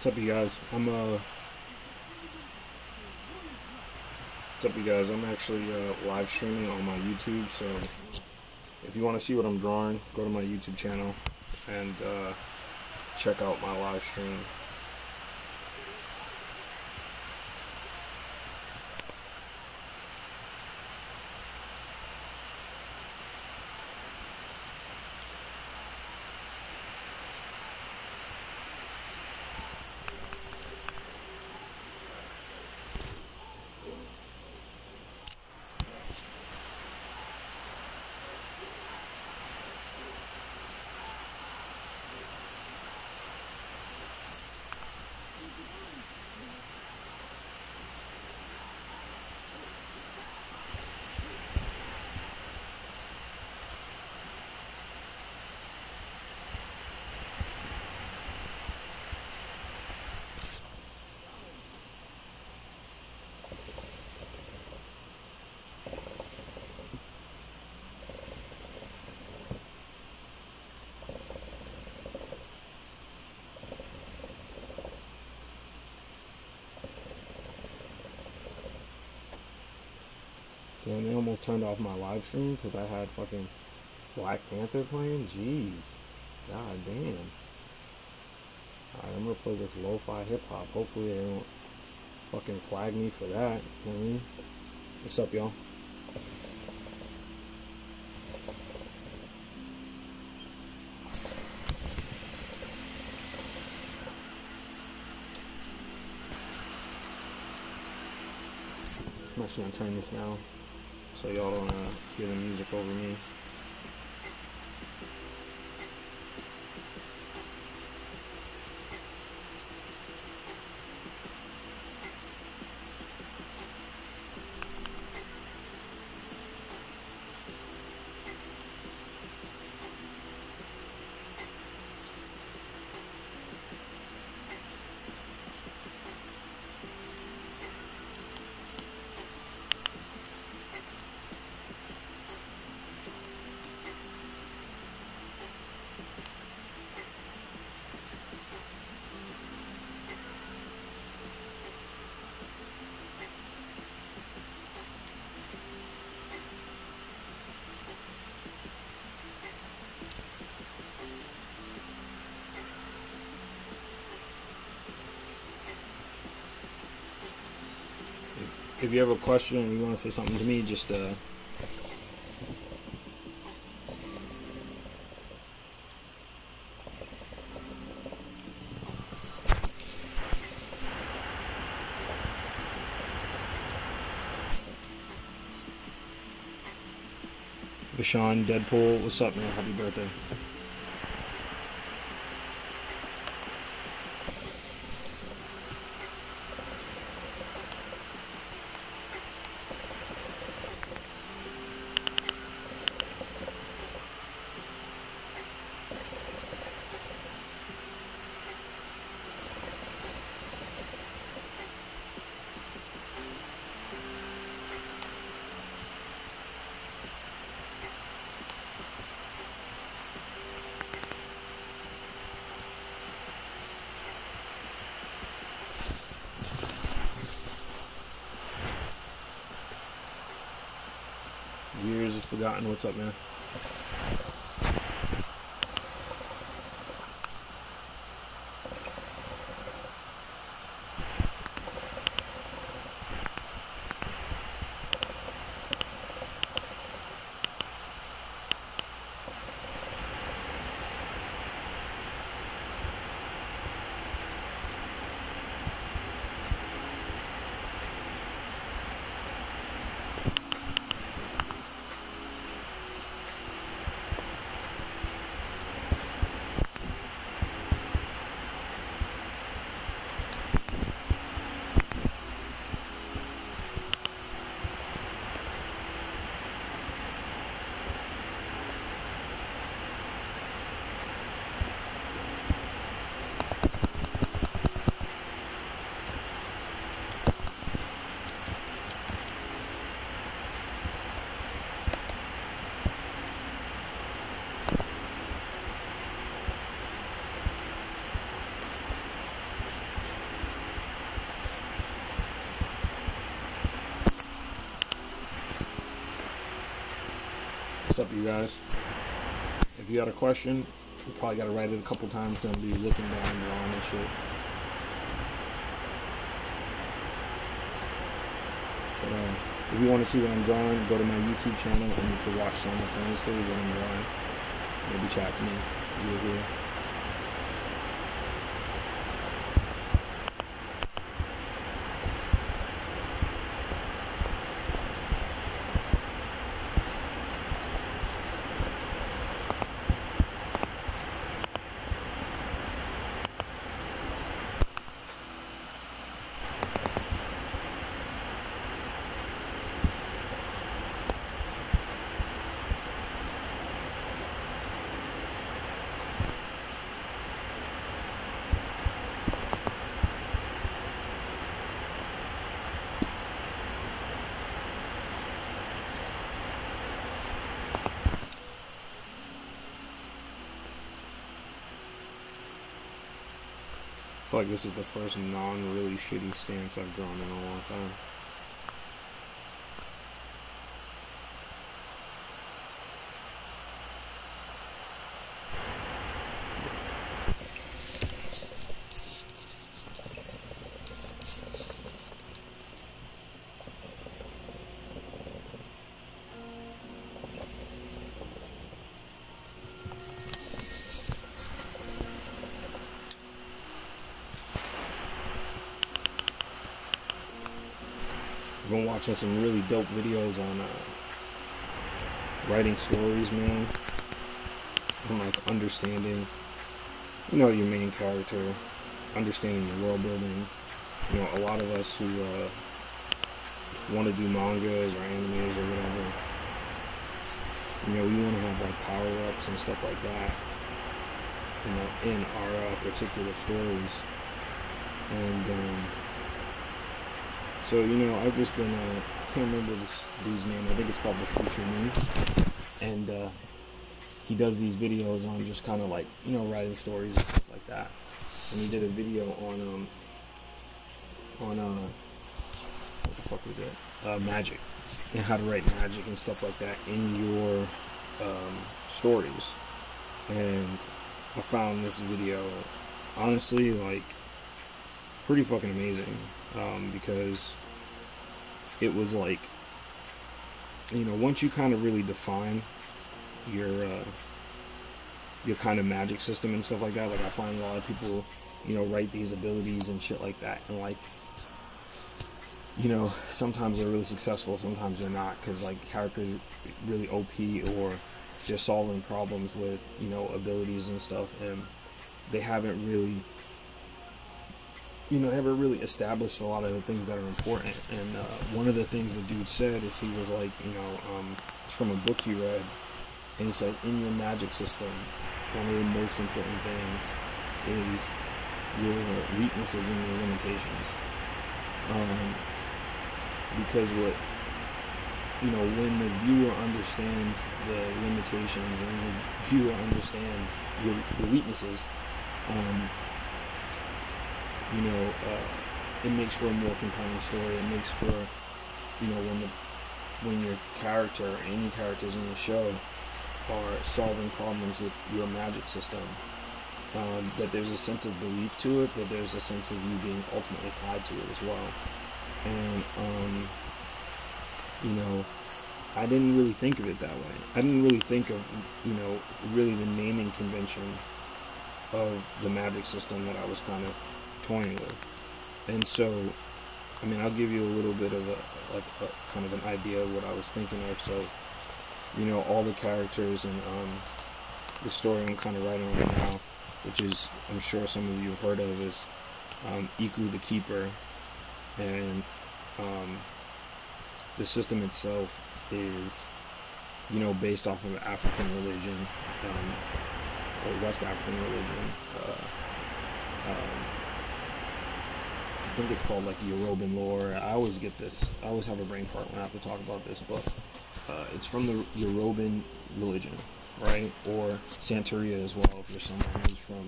What's up, you guys? What's up, you guys? I'm actually live streaming on my YouTube, so if you want to see what I'm drawing, go to my YouTube channel and check out my live stream. Damn, they almost turned off my live stream because I had fucking Black Panther playing? Jeez. God damn. Alright, I'm gonna play this lo-fi hip-hop. Hopefully they don't fucking flag me for that. You know what I mean? What's up, y'all? I'm actually gonna turn this down so y'all don't hear the music over me. If you have a question and you want to say something to me, just Vishon, Deadpool, what's up, man? Happy birthday. Years of forgotten. What's up, man? What's up, you guys? If you got a question, you probably got to write it a couple times. Gonna be looking down, drawing and shit. But if you want to see what I'm drawing, go to my YouTube channel and you can watch simultaneously what I'm drawing. Maybe chat to me. You're here. I feel like this is the first non-really shitty stance I've drawn in a long time. I've been watching some really dope videos on writing stories, man. And like understanding, you know, your main character, understanding your world building. You know, a lot of us who want to do mangas or animes or whatever, you know, we want to have like power-ups and stuff like that, you know, in our particular stories. And so, you know, I've just been, I can't remember this dude's name, I think it's called The Future Me, and he does these videos on just kind of like, you know, writing stories and stuff like that. And he did a video on what the fuck was it? Magic, and how to write magic and stuff like that in your stories. And I found this video, honestly, like, pretty fucking amazing, because it was like, you know, once you kind of really define your kind of magic system and stuff like that, like I find a lot of people, you know, write these abilities and shit like that, and like, you know, sometimes they're really successful, sometimes they're not, because like characters really OP, or they're solving problems with, you know, abilities and stuff, and they haven't really, you know, haven't really established a lot of the things that are important. And one of the things the dude said is, he was like, you know, it's from a book he read, and he said, in your magic system, one of the most important things is your weaknesses and your limitations. Because what, you know, when the viewer understands the limitations and the viewer understands your weaknesses, you know, it makes for a more compelling story. It makes for, you know, when your character, any characters in the show, are solving problems with your magic system, that there's a sense of belief to it, but there's a sense of you being ultimately tied to it as well. And, you know, I didn't really think of it that way. I didn't really think of, you know, really the naming convention of the magic system that I was kind of toying with. And so, I mean, I'll give you a little bit of a kind of an idea of what I was thinking of. So, you know, all the characters and the story I'm kind of writing right now, which is, I'm sure some of you have heard of, is Ekoo the Keeper. And the system itself is, you know, based off of African religion, or West African religion. I think it's called like Yoruban lore. I always get this, I always have a brain fart when I have to talk about this, but it's from the Yoruban religion, right? Or Santeria as well, if you're someone who's from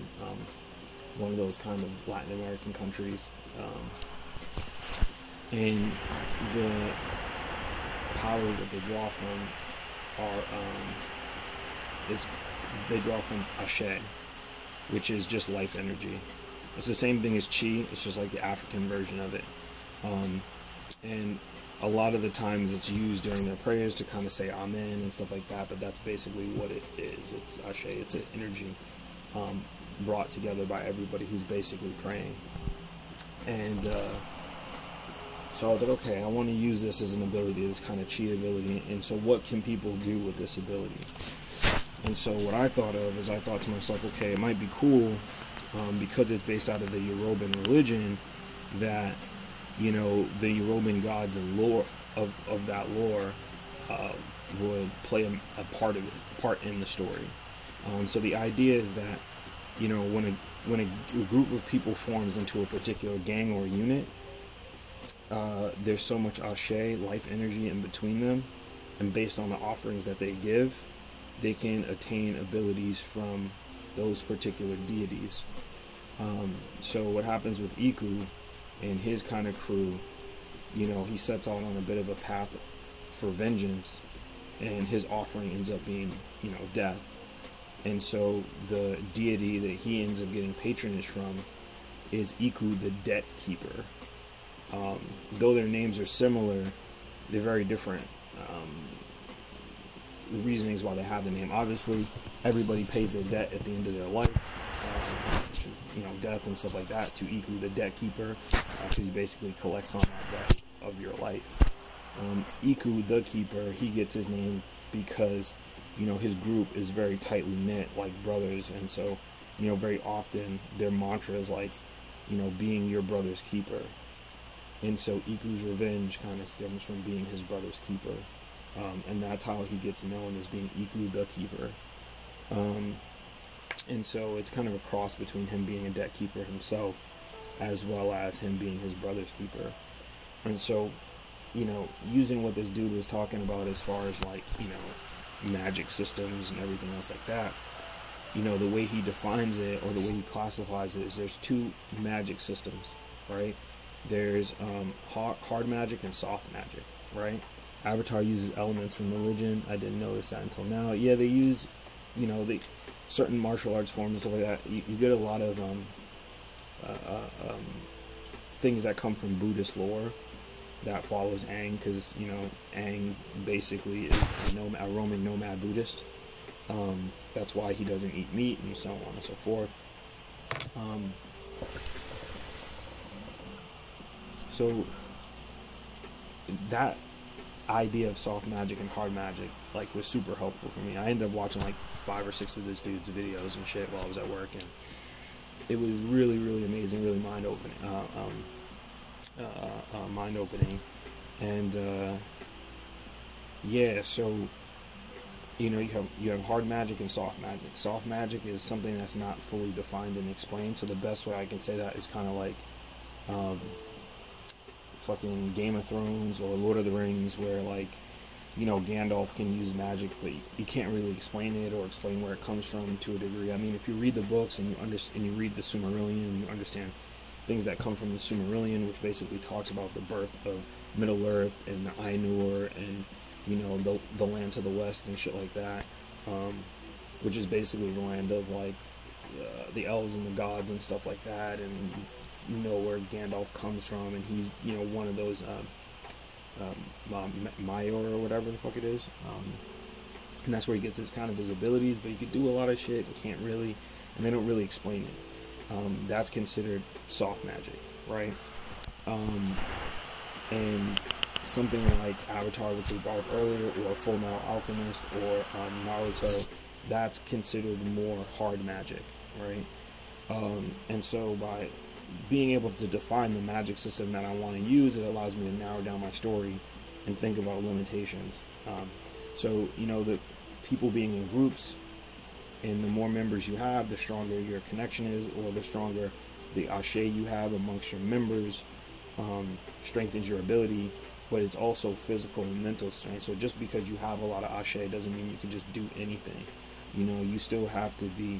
one of those kind of Latin American countries. And the power that they draw from are they draw from Ashe, which is just life energy. It's the same thing as Chi. It's just like the African version of it. And a lot of the times it's used during their prayers to kind of say Amen and stuff like that, but that's basically what it is. It's Ashe. It's an energy brought together by everybody who's basically praying. And so I was like, okay, I want to use this as an ability, this kind of Chi ability, and so what can people do with this ability? And so what I thought of is I thought to myself, okay, it might be cool, because it's based out of the Yoruban religion, that, you know, the Yoruban gods and lore of that lore would play a part in the story. So the idea is that, you know, when a group of people forms into a particular gang or unit, there's so much Ashe, life energy in between them, and based on the offerings that they give, they can attain abilities from those particular deities. So what happens with Ekoo and his kind of crew, you know, he sets out on a bit of a path for vengeance, and his offering ends up being, you know, death. And so the deity that he ends up getting patronage from is Ekoo the Keeper. Though their names are similar, they're very different. The reasonings why they have the name. Obviously, everybody pays their debt at the end of their life, which is, you know, death and stuff like that, to Ekoo the Keeper, because he basically collects on that debt of your life. Ekoo the Keeper, he gets his name because, you know, his group is very tightly knit, like brothers, and so, you know, very often their mantra is like, you know, being your brother's keeper. And so Ekoo's revenge kind of stems from being his brother's keeper. And that's how he gets known as being Ekoo the Keeper. And so it's kind of a cross between him being a debt keeper himself, as well as him being his brother's keeper. And so, you know, using what this dude was talking about as far as, like, you know, magic systems and everything else like that, you know, the way he defines it, or the way he classifies it, is there's two magic systems, right? There's hard magic and soft magic, right? Avatar uses elements from religion. I didn't notice that until now. Yeah, they use, you know, certain martial arts forms and stuff like that. You get a lot of things that come from Buddhist lore that follows Aang, because, you know, Aang basically is a roaming nomad Buddhist. That's why he doesn't eat meat and so on and so forth. So that idea of soft magic and hard magic, like, was super helpful for me. I ended up watching like 5 or 6 of this dude's videos and shit while I was at work, and it was really, really amazing, really mind-opening. And yeah, so, you know, you have hard magic and soft magic. Soft magic is something that's not fully defined and explained. So the best way I can say that is kind of like fucking Game of Thrones or Lord of the Rings, where, like, you know, Gandalf can use magic, but you can't really explain it or explain where it comes from to a degree. I mean, if you read the books and you read the Silmarillion, and you understand things that come from the Silmarillion, which basically talks about the birth of Middle Earth and the Ainur, and, you know, the land to the west and shit like that, which is basically the land of, like, the elves and the gods and stuff like that, and you know where Gandalf comes from, and he's, you know, one of those Mayor or whatever the fuck it is, and that's where he gets his kind of his abilities. But he could do a lot of shit, he can't really, and they don't really explain it. That's considered soft magic, right? And something like Avatar, which we brought up earlier, or Full Metal Alchemist, or Naruto, that's considered more hard magic, right? And so by being able to define the magic system that I want to use, it allows me to narrow down my story and think about limitations. So, you know, the people being in groups, and the more members you have, the stronger your connection is, or the stronger the Ashe you have amongst your members, strengthens your ability, but it's also physical and mental strength. So just because you have a lot of Ashe doesn't mean you can just do anything. You know, you still have to be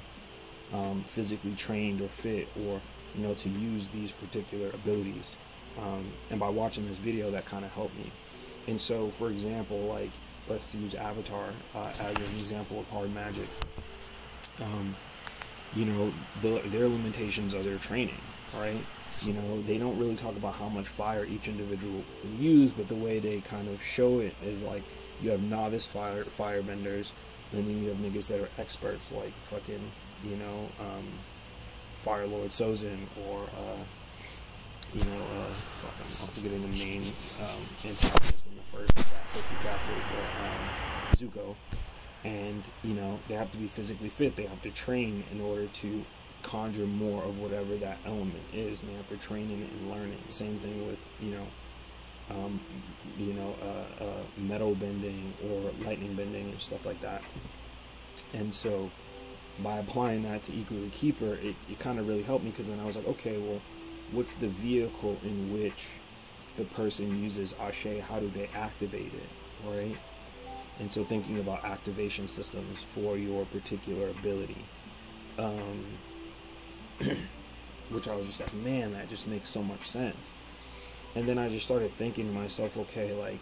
physically trained or fit, or, you know, to use these particular abilities. And by watching this video, that kind of helped me. And so, for example, like, let's use Avatar as an example of hard magic. You know, their limitations are their training, right? You know, they don't really talk about how much fire each individual can use, but the way they kind of show it is like you have novice firebenders, and then you have niggas that are experts, like fucking, you know, Fire Lord Sozin, or you know, I'm forgetting the main antagonist in the first few chapters, but Zuko. And, you know, they have to be physically fit. They have to train in order to conjure more of whatever that element is. And they have to train in it and learn it. Same thing with, metal bending or lightning bending and stuff like that. And so by applying that to Ekoo the Keeper, it kind of really helped me, because then I was like, okay, well, what's the vehicle in which the person uses Ashe? How do they activate it, right? And so thinking about activation systems for your particular ability, which I was just like, man, that just makes so much sense. And then I just started thinking to myself, okay, like,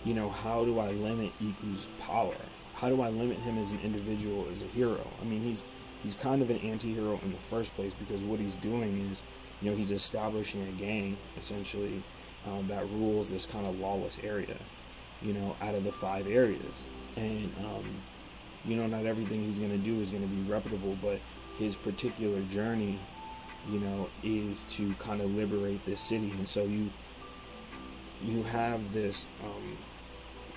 you know, how do I limit Ekoo's power? How do I limit him as an individual, as a hero? I mean, he's kind of an anti-hero in the first place, because what he's doing is, you know, he's establishing a gang, essentially, that rules this kind of lawless area, you know, out of the 5 areas. And, you know, not everything he's going to do is going to be reputable, but his particular journey, you know, is to kind of liberate this city. And so you have this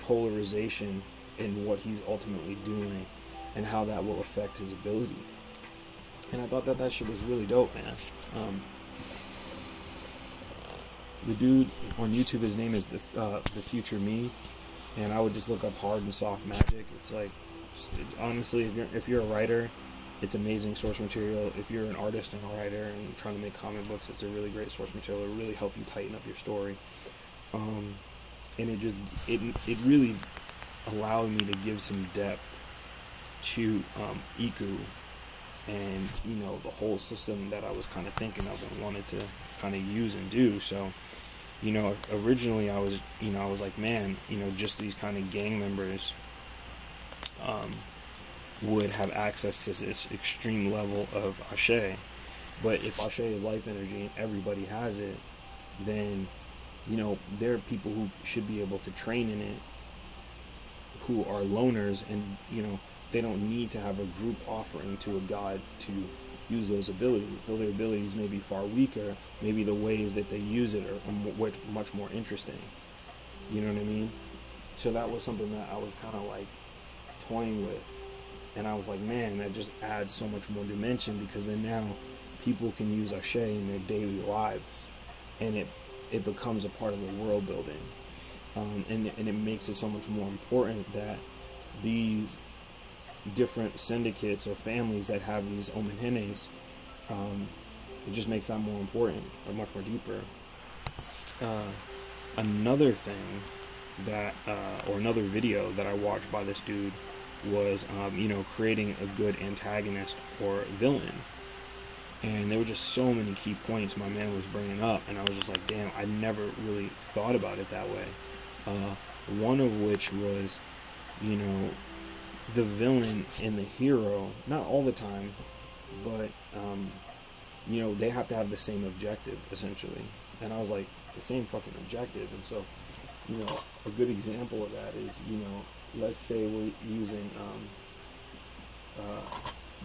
polarization in what he's ultimately doing and how that will affect his ability. And I thought that shit was really dope, man. The dude on YouTube, his name is the Future Me, and I would just look up hard and soft magic. It's like, honestly, if you're a writer, it's amazing source material. If you're an artist and a writer and trying to make comic books, it's a really great source material. It'll really help you tighten up your story. And it really allowed me to give some depth to Ekoo and, you know, the whole system that I was kind of thinking of and wanted to kind of use and do. So, you know, originally I was like, man, you know, just these kind of gang members would have access to this extreme level of Ashe. But if Ashe is life energy and everybody has it, then, you know, there are people who should be able to train in it, who are loners, and, you know, they don't need to have a group offering to a god to use those abilities. Though their abilities may be far weaker, maybe the ways that they use it are much more interesting. You know what I mean? So that was something that I was kind of like toying with. And I was like, man, that just adds so much more dimension, because then now people can use Ashe in their daily lives, and it becomes a part of the world building. And it makes it so much more important that these different syndicates or families that have these Omenhenes, it just makes that more important, or much more deeper. Another thing that, or another video that I watched by this dude was, you know, creating a good antagonist or villain. And there were just so many key points my man was bringing up, and I was just like, damn, I never really thought about it that way. One of which was, you know, the villain and the hero, not all the time, but, you know, they have to have the same objective, essentially. And I was like, the same fucking objective. And so, you know, a good example of that is, you know, let's say we're using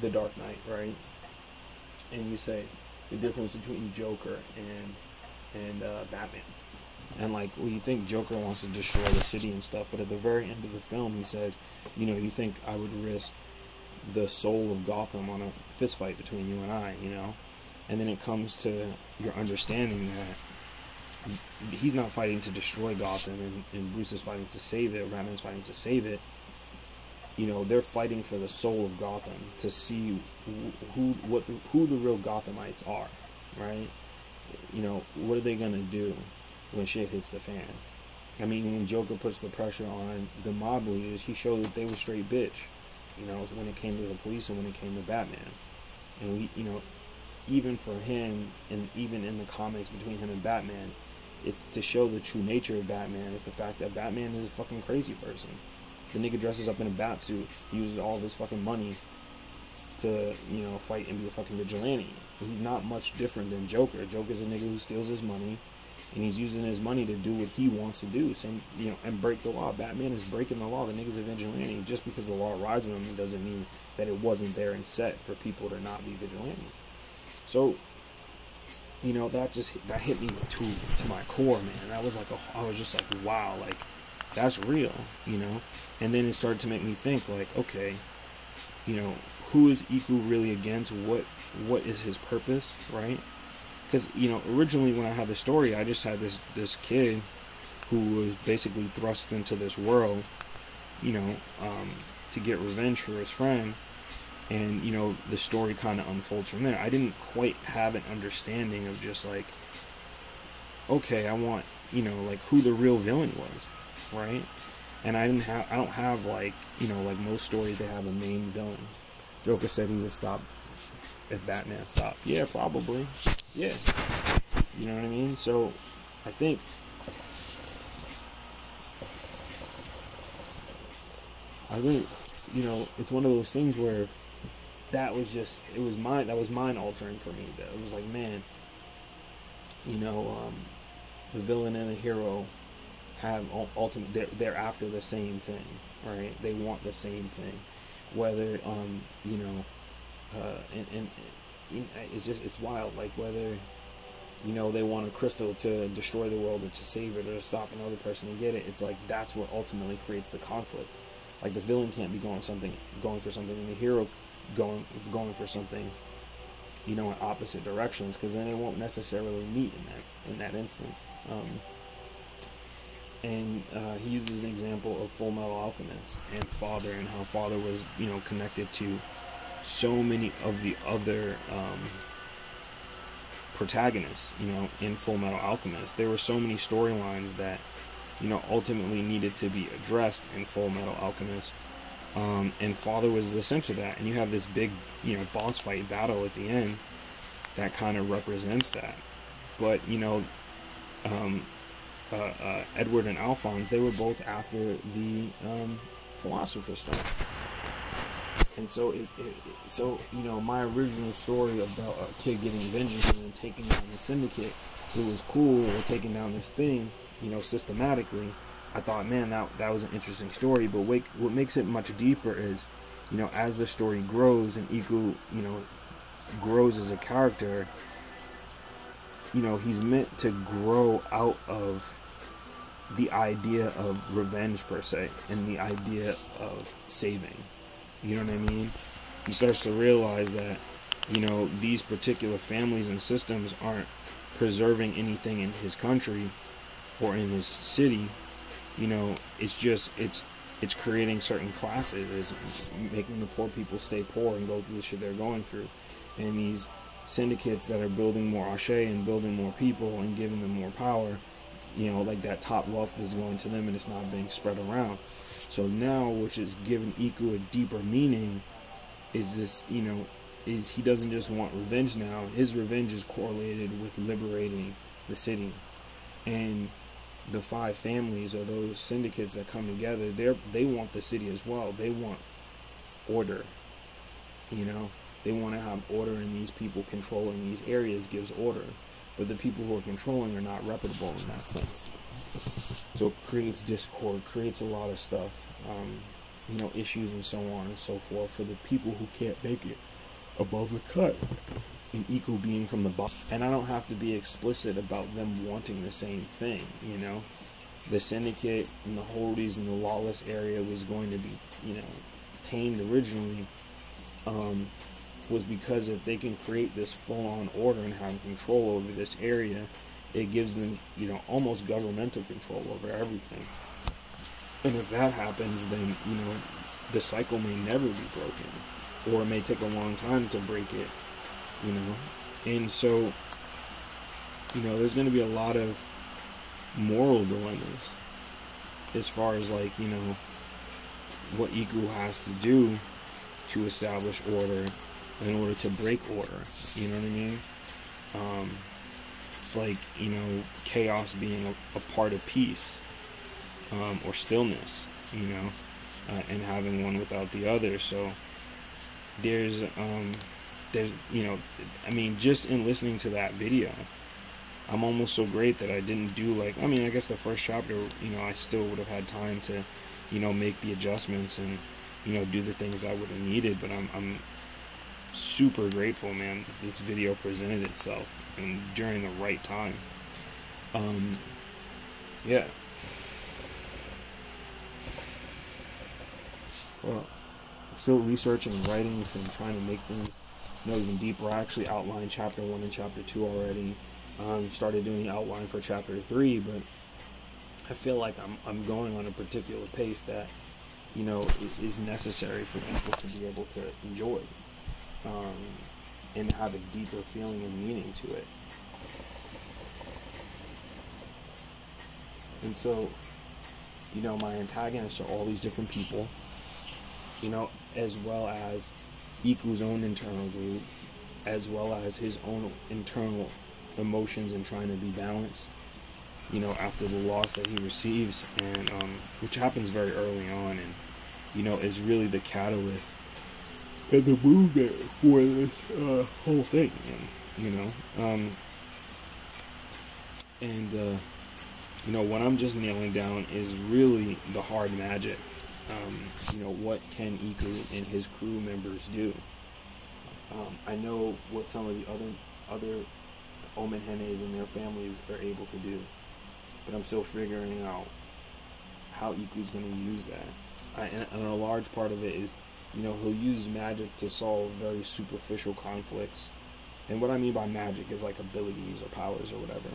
the Dark Knight, right? And you say the difference between Joker and Batman. And, like, well, you think Joker wants to destroy the city and stuff, but at the very end of the film, he says, you know, you think I would risk the soul of Gotham on a fist fight between you and I, you know? And then it comes to your understanding that he's not fighting to destroy Gotham, and Bruce is fighting to save it, or Batman's fighting to save it. You know, they're fighting for the soul of Gotham, to see who the real Gothamites are, right? You know, what are they gonna do when shit hits the fan? I mean, when Joker puts the pressure on the mob leaders, he showed that they were straight bitch, you know, when it came to the police and when it came to Batman. And we, you know, even for him, and even in the comics between him and Batman, it's to show the true nature of Batman. It's the fact that Batman is a fucking crazy person. The nigga dresses up in a bat suit, uses all this fucking money to, you know, fight and be a fucking vigilante. He's not much different than Joker. Joker's a nigga who steals his money, and he's using his money to do what he wants to do, same, you know, and break the law. Batman is breaking the law. The nigga's a vigilante. Just because the law rides with him, it doesn't mean that it wasn't there and set for people to not be vigilantes. So, you know, that hit me to my core, man. That was like I was just like, wow, like, that's real, you know. And then it started to make me think, like, okay, you know, who is Ekoo really against? What is his purpose, right? Because, you know, originally when I had the story, I just had this kid who was basically thrust into this world, you know, to get revenge for his friend. And, you know, the story kind of unfolds from there. I didn't quite have an understanding of just like, okay, I want, you know, like who the real villain was, right? And I don't have like, you know, like most stories, they have a main villain. Joker said he would stop if Batman stopped. Yeah, probably. Yeah. You know what I mean? So I think you know, it's one of those things where that was mind altering for me. That it was like, man, you know, the villain and the hero have they're after the same thing, right? They want the same thing, whether you know, and it's wild, like whether, you know, they want a crystal to destroy the world or to save it or to stop another person and get it. It's like that's what ultimately creates the conflict. Like the villain can't be going for something, and the hero going for something, you know, in opposite directions, because then they won't necessarily meet in that instance. And he uses an example of Full Metal Alchemist and Father, and how Father was, you know, connected to so many of the other protagonists, you know, in Full Metal Alchemist. There were so many storylines that, you know, ultimately needed to be addressed in Full Metal Alchemist. And Father was the center of that. And you have this big, you know, boss fight battle at the end that kind of represents that. But, you know, Edward and Alphonse, they were both after the Philosopher's Stone. And so, so you know, my original story about a kid getting vengeance and then taking down the syndicate, it was cool, or taking down this thing, you know, systematically. I thought, man, that was an interesting story. But what makes it much deeper is, you know, as the story grows and Ekoo, you know, grows as a character, you know, he's meant to grow out of the idea of revenge per se and the idea of saving. You know what I mean? He starts to realize that, you know, these particular families and systems aren't preserving anything in his country or in his city. You know, it's just, it's creating certain classes. It's making the poor people stay poor and go through the shit they're going through. And these syndicates that are building more ashe and building more people and giving them more power, you know, like that top wealth is going to them and it's not being spread around. So now, which is giving Ekoo a deeper meaning, is this, you know, is he doesn't just want revenge now. His revenge is correlated with liberating the city. And the five families, or those syndicates that come together, they want the city as well. They want order. You know, they want to have order, and these people controlling these areas gives order. But the people who are controlling are not reputable in that sense. So it creates discord, creates a lot of stuff, you know, issues and so on and so forth for the people who can't make it above the cut. And Ekoo being from the bottom. And I don't have to be explicit about them wanting the same thing, you know. The syndicate and the holies and the lawless area was going to be, you know, tamed originally, was because if they can create this full-on order and have control over this area, it gives them, you know, almost governmental control over everything. And if that happens, then, you know, the cycle may never be broken, or it may take a long time to break it, you know. And so, you know, there's going to be a lot of moral dilemmas as far as, like, you know, what Ekoo has to do to establish order in order to break order, you know what I mean? it's like, you know, chaos being a part of peace, or stillness, you know, and having one without the other. So there's, you know, I mean, just in listening to that video, I'm almost so great that I didn't do, like, I mean, I guess the first chapter, you know, I still would have had time to, you know, make the adjustments and, you know, do the things I would have needed. But I'm super grateful, man. This video presented itself and during the right time. Yeah. Well, I'm still researching and writing and trying to make things, you know, even deeper. I actually outlined chapter 1 and chapter 2 already. Started doing the outline for chapter 3, but I feel like I'm going on a particular pace that, you know, is necessary for people to be able to enjoy, and have a deeper feeling and meaning to it. And so, you know, my antagonists are all these different people, you know, as well as Ekoo's own internal group, as well as his own internal emotions and trying to be balanced, you know, after the loss that he receives, and which happens very early on, and, you know, is really the catalyst and the movement for this whole thing, you know. You know, what I'm just nailing down is really the hard magic. You know, what can Ekoo and his crew members do? I know what some of the other Omenhenes and their families are able to do, but I'm still figuring out how Ekoo's going to use that. And a large part of it is, you know, he'll use magic to solve very superficial conflicts. And what I mean by magic is like abilities or powers or whatever,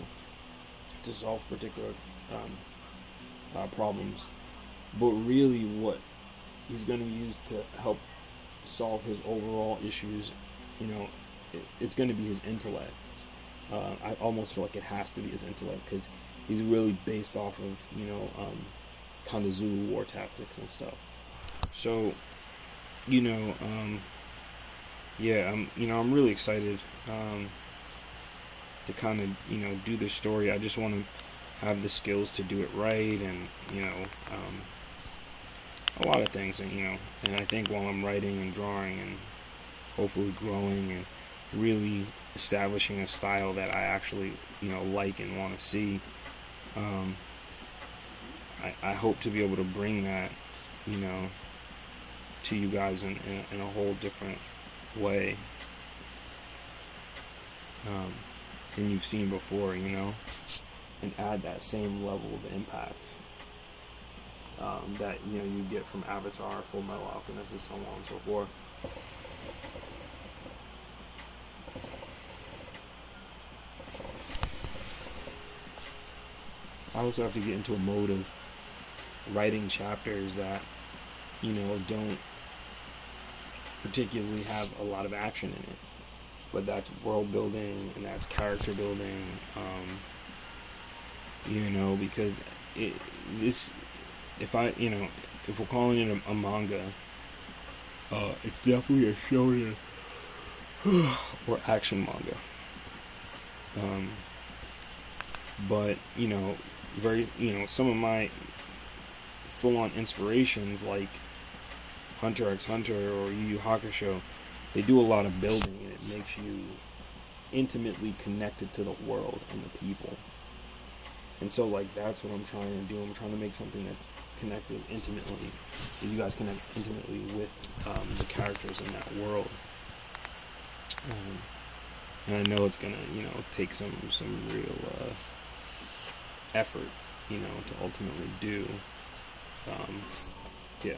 to solve particular problems. But really what he's going to use to help solve his overall issues, you know, it's going to be his intellect. I almost feel like it has to be his intellect, because he's really based off of, you know, kind of Zulu war tactics and stuff. So, you know, yeah, I'm really excited to kind of, you know, do this story. I just want to have the skills to do it right, and, you know, a lot of things, and, you know, and I think while I'm writing and drawing and hopefully growing and really establishing a style that I actually, you know, like and want to see, I hope to be able to bring that, you know, to you guys in a whole different way than you've seen before, you know, and add that same level of impact that, you know, you get from Avatar, Full Metal Alchemist, and so on and so forth. I also have to get into a mode of writing chapters that, you know, don't particularly have a lot of action in it, but that's world building and that's character building, you know, because if we're calling it a manga, it's definitely a shonen or action manga. But, you know, some of my full-on inspirations, like Hunter x Hunter or Yu Yu Hakusho, they do a lot of building, and it makes you intimately connected to the world and the people. And so, like, that's what I'm trying to do. I'm trying to make something that's connected intimately, that you guys connect intimately with the characters in that world. And I know it's gonna, you know, take some real effort, you know, to ultimately do. Yeah.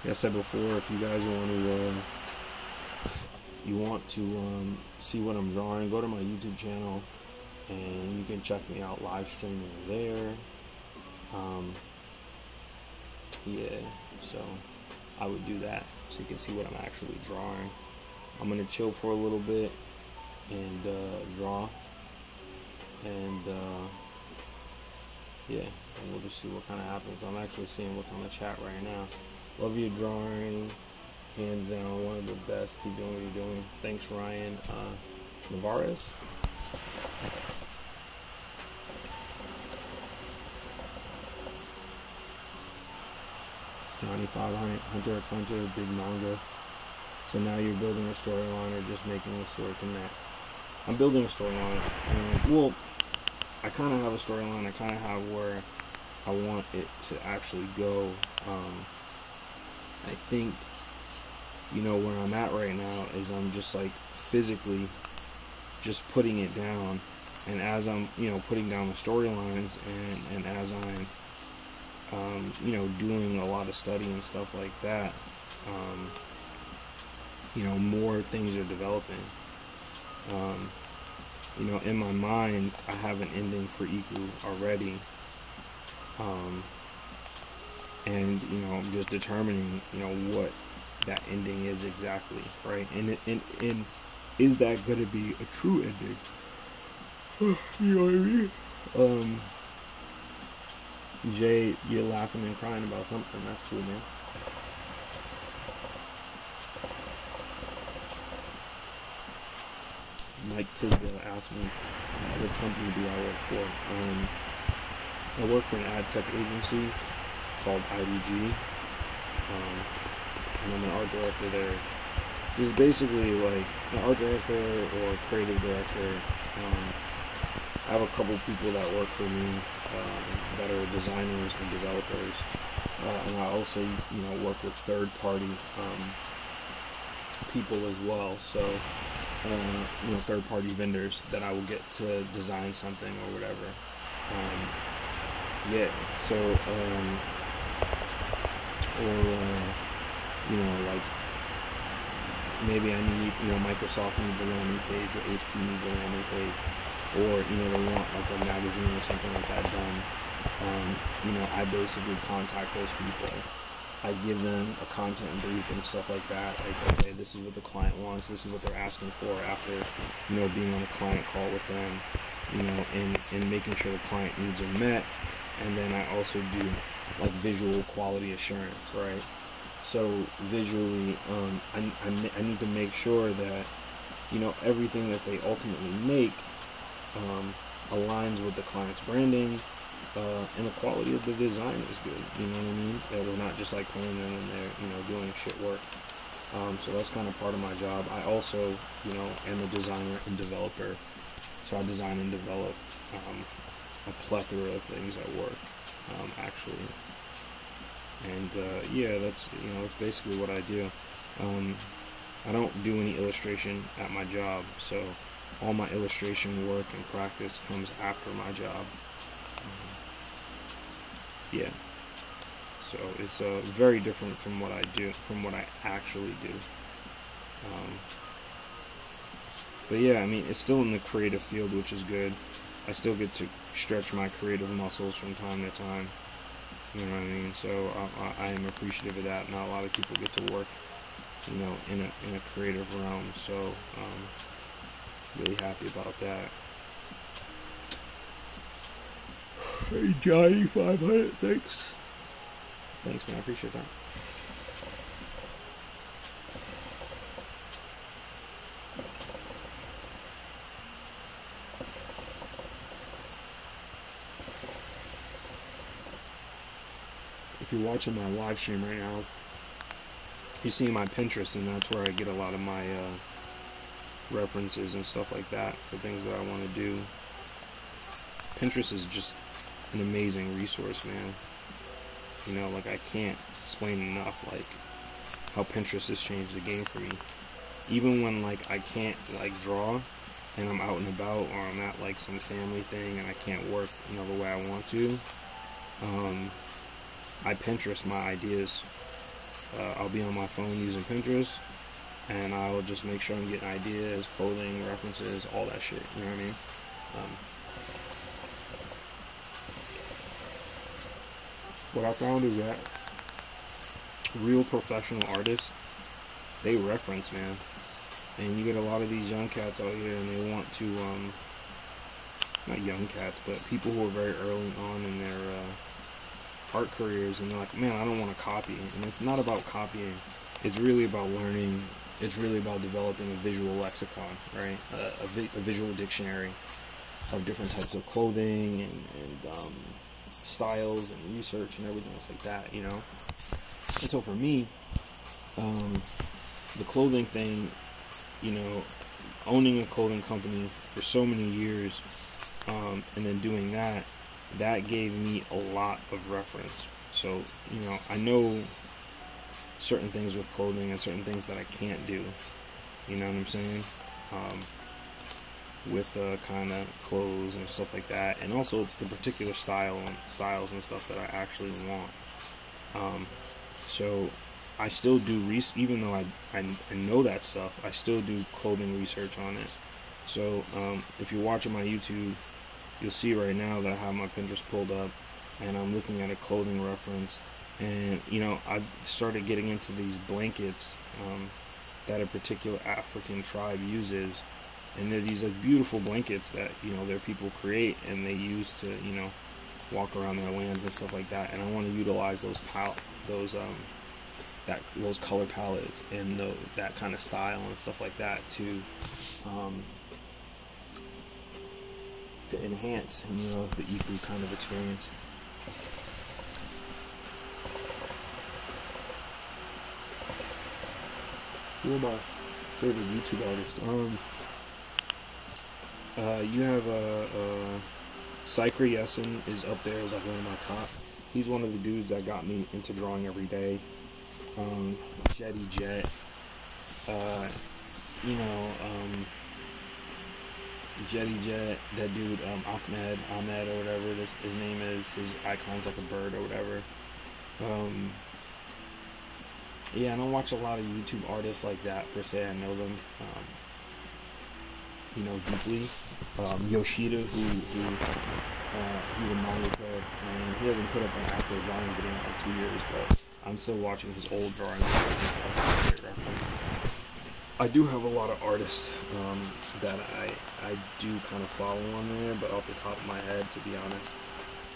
Like I said before, if you guys want to see what I'm drawing, go to my YouTube channel and you can check me out live streaming there. Yeah, so I would do that so you can see what I'm actually drawing. I'm gonna chill for a little bit and draw, and yeah, and we'll just see what kind of happens. I'm actually seeing what's on the chat right now. Love your drawing, hands down, one of the best. Keep doing what you're doing. Thanks, Ryan Navarez. Johnny 500, Hunter x Hunter, big manga. So now you're building a storyline or just making the story connect? I'm building a storyline. Well, I kind of have a storyline. I kind of have where I want it to actually go. I think, you know, where I'm at right now is I'm just like physically just putting it down. And as I'm, you know, putting down the storylines and as I'm, you know, doing a lot of study and stuff like that, you know, more things are developing. You know, in my mind, I have an ending for Ekoo already. And, you know, I'm just determining, you know, what that ending is exactly, right? And is that going to be a true ending? You know what I mean? Jay, you're laughing and crying about something. That's cool, man. Mike Tisdale asked me, what company do I work for? I work for an ad tech agency called IDG, and I'm an art director there. This is basically like an art director or creative director. I have a couple people that work for me that are designers and developers, and I also, you know, work with third-party people as well. So, you know, third-party vendors that I will get to design something or whatever. Yeah. So, you know, like maybe I need, you know, Microsoft needs a landing page or HP needs a landing page. Or, you know, they want like a magazine or something like that done. You know, I basically contact those people. I give them a content brief and stuff like that. Like, okay, this is what the client wants. This is what they're asking for after, you know, being on a client call with them, you know, and making sure the client needs are met. And then I also do like visual quality assurance, right? So visually, I need to make sure that, you know, everything that they ultimately make aligns with the client's branding, and the quality of the design is good, you know what I mean? That we're not just like paying them and they're, you know, doing shit work. So that's kind of part of my job. I also, you know, am a designer and developer. So I design and develop a plethora of things at work, actually. And yeah, that's, you know, it's basically what I do. I don't do any illustration at my job, so all my illustration work and practice comes after my job. Yeah. So it's very different from what I do, from what I actually do. But yeah, I mean, it's still in the creative field, which is good. I still get to stretch my creative muscles from time to time. You know what I mean? So I am appreciative of that. Not a lot of people get to work, you know, in a creative realm. So really happy about that. Hey Johnny 500, thanks. Thanks, man. I appreciate that. If you're watching my live stream right now, you're seeing my Pinterest, and that's where I get a lot of my references and stuff like that for things that I want to do. Pinterest is just an amazing resource, man. You know, like, I can't explain enough, like, how Pinterest has changed the game for me. Even when, like, I can't, like, draw, and I'm out and about, or I'm at, like, some family thing, and I can't work, you know, the way I want to, I Pinterest my ideas. I'll be on my phone using Pinterest, and I'll just make sure I'm getting ideas, clothing, references, all that shit, you know what I mean? What I found is that real professional artists, they reference, man. And you get a lot of these young cats out here, and they want to, not young cats, but people who are very early on in their art careers, and they're like, man, I don't want to copy. And it's not about copying. It's really about learning. It's really about developing a visual lexicon, right? A visual dictionary of different types of clothing and styles and research and everything else like that, you know? And so for me, the clothing thing, you know, owning a clothing company for so many years, and then doing that gave me a lot of reference. So, you know, I know certain things with clothing and certain things that I can't do, you know what I'm saying? With kind of clothes and stuff like that, and also the particular styles and stuff that I actually want. So I still do even though I know that stuff, I still do clothing research on it. So if you're watching my YouTube, you'll see right now that I have my Pinterest pulled up, and I'm looking at a clothing reference, and you know, I've started getting into these blankets that a particular African tribe uses. And they're these like beautiful blankets that, you know, their people create and they use to, you know, walk around their lands and stuff like that. And I want to utilize those color palettes and that kind of style and stuff like that to enhance, you know, the Ekoo kind of experience. Who are my favorite YouTube artists? You have Cypher Yesin is up there as like one of my top. He's one of the dudes that got me into drawing every day. Jetty Jet, you know, Jetty Jet, that dude, Ahmed or whatever his name is. His icon's like a bird or whatever. Yeah, I don't watch a lot of YouTube artists like that per se. I know them, you know, deeply. Yoshida, who's a mangaka, and he hasn't put up an actual drawing video in like 2 years, but I'm still watching his old drawing videos and stuff. That's a great reference. I do have a lot of artists that I do kind of follow on there, but off the top of my head, to be honest,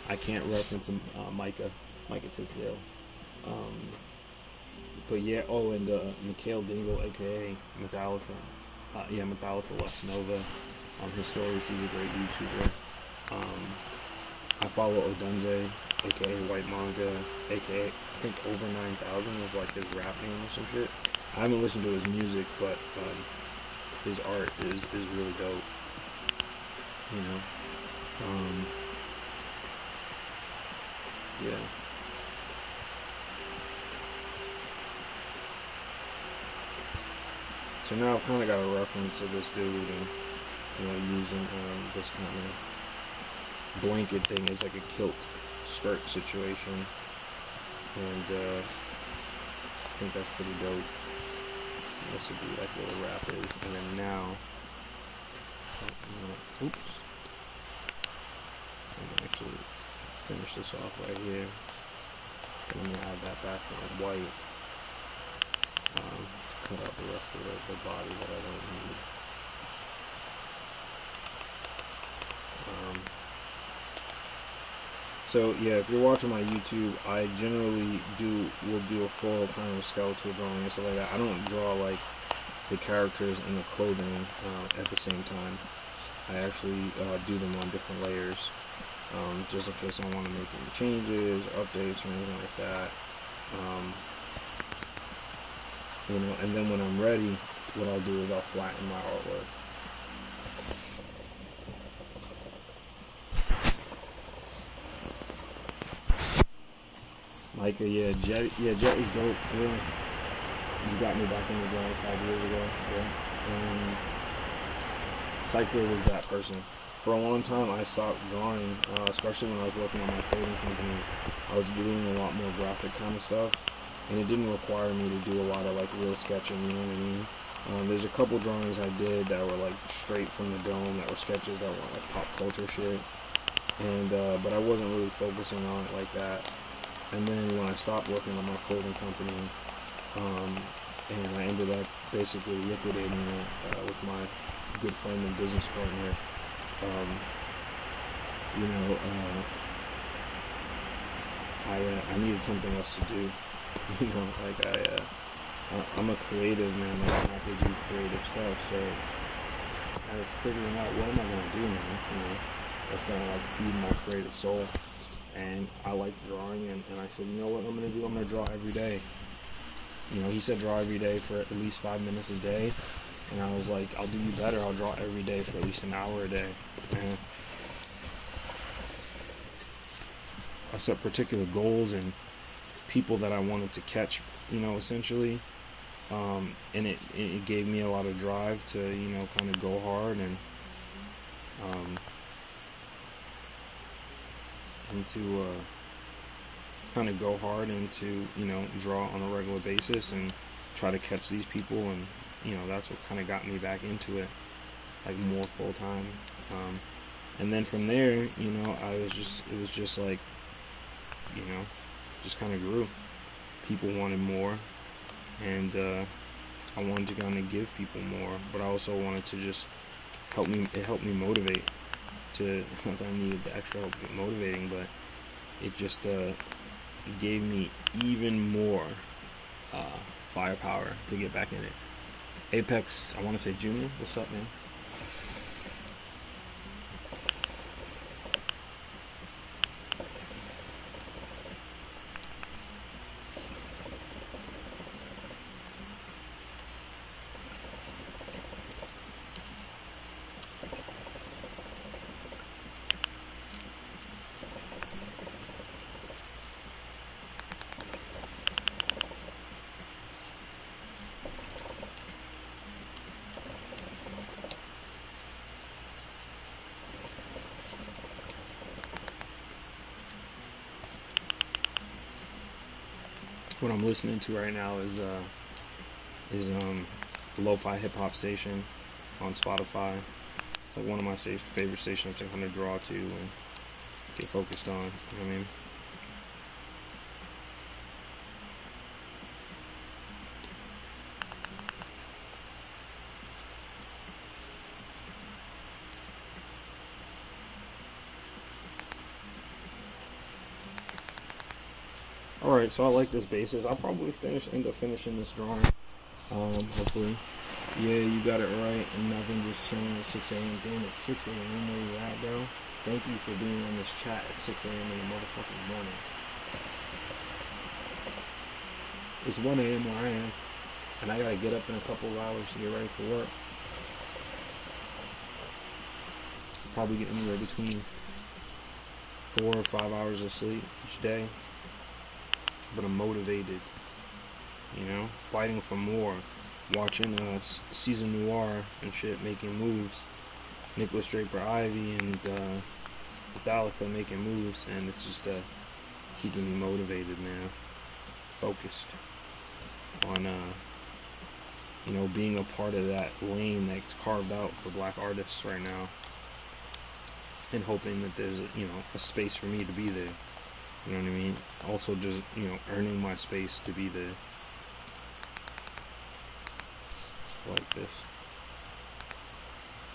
I can't reference Micah Tisdale. But yeah, and Mikhail Dingle, aka Metallica. Metallica West Nova. His stories, he's a great YouTuber. I follow Odunze, aka White Manga, aka I think Over 9,000 is like his rap name or some shit. I haven't listened to his music, but his art is really dope. You know, yeah. So now I've kind of got a reference of this dude, and you know, using this kind of blanket thing as like a kilt skirt situation, and I think that's pretty dope. This would be like what a wrap is, and then now, oops, I'm gonna actually finish this off right here. And I'm gonna add that back in white. Cut out the rest of the body that I don't need. So yeah, if you're watching my YouTube, I generally will do a full kind of skeletal drawing and stuff like that. I don't draw like the characters and the clothing at the same time. I actually do them on different layers, just in case I want to make any changes, updates, or anything like that. You know, and then when I'm ready, what I'll do is I'll flatten my artwork. Micah, Jet is dope. Yeah. He's got me back in the drawing 5 years ago. Yeah. Cypher was that person. For a long time, I stopped drawing, especially when I was working on my clothing company. I was doing a lot more graphic kind of stuff. And it didn't require me to do a lot of like real sketching, you know what I mean? There's a couple drawings I did that were like straight from the dome, that were sketches that were like pop culture shit. And but I wasn't really focusing on it like that. And then when I stopped working on my clothing company, and I ended up basically liquidating it with my good friend and business partner. You know, I needed something else to do. You know, like I'm a creative man. Like, I have to do creative stuff. So I was figuring out, what am I gonna do now? You know, that's gonna like feed my creative soul. And I like drawing, and I said, you know what I'm gonna do? I'm gonna draw every day. You know, he said draw every day for at least 5 minutes a day, and I was like, I'll do you better. I'll draw every day for at least an hour a day. And I set particular goals and people that I wanted to catch, you know, essentially, and it gave me a lot of drive to, you know, kind of go hard and to kind of go hard and to, you know, draw on a regular basis and try to catch these people. And, you know, that's what kind of got me back into it, like more full time. And then from there, you know, it was just like, you know, just kind of grew. People wanted more, and I wanted to kind of give people more, but I also wanted to just it helped me motivate to, not that I needed the extra help motivating, but it just it gave me even more firepower to get back in it. Apex, I want to say Junior, what's up, man? What I'm listening to right now is the lo-fi hip-hop station on Spotify. It's like one of my favorite stations to kind of draw to and get focused on, you know what I mean? Alright, so I like this basis. I'll probably end up finishing this drawing. Hopefully. Yeah, you got it right. And nothing, just chilling at 6 a.m. Damn, it's 6 a.m. where you at, bro? Thank you for being on this chat at 6 a.m. in the motherfucking morning. It's 1 a.m. where I am. And I gotta get up in a couple of hours to get ready for work. Probably get anywhere between 4 or 5 hours of sleep each day. But I'm motivated, you know, fighting for more, watching season noir and shit, making moves, Nicholas Draper Ivy and Metallica making moves, and it's just keeping me motivated, man, focused on you know, being a part of that lane that's carved out for black artists right now, and hoping that there's a space for me to be there. You know what I mean? Also just, you know, earning my space to be there. Like this.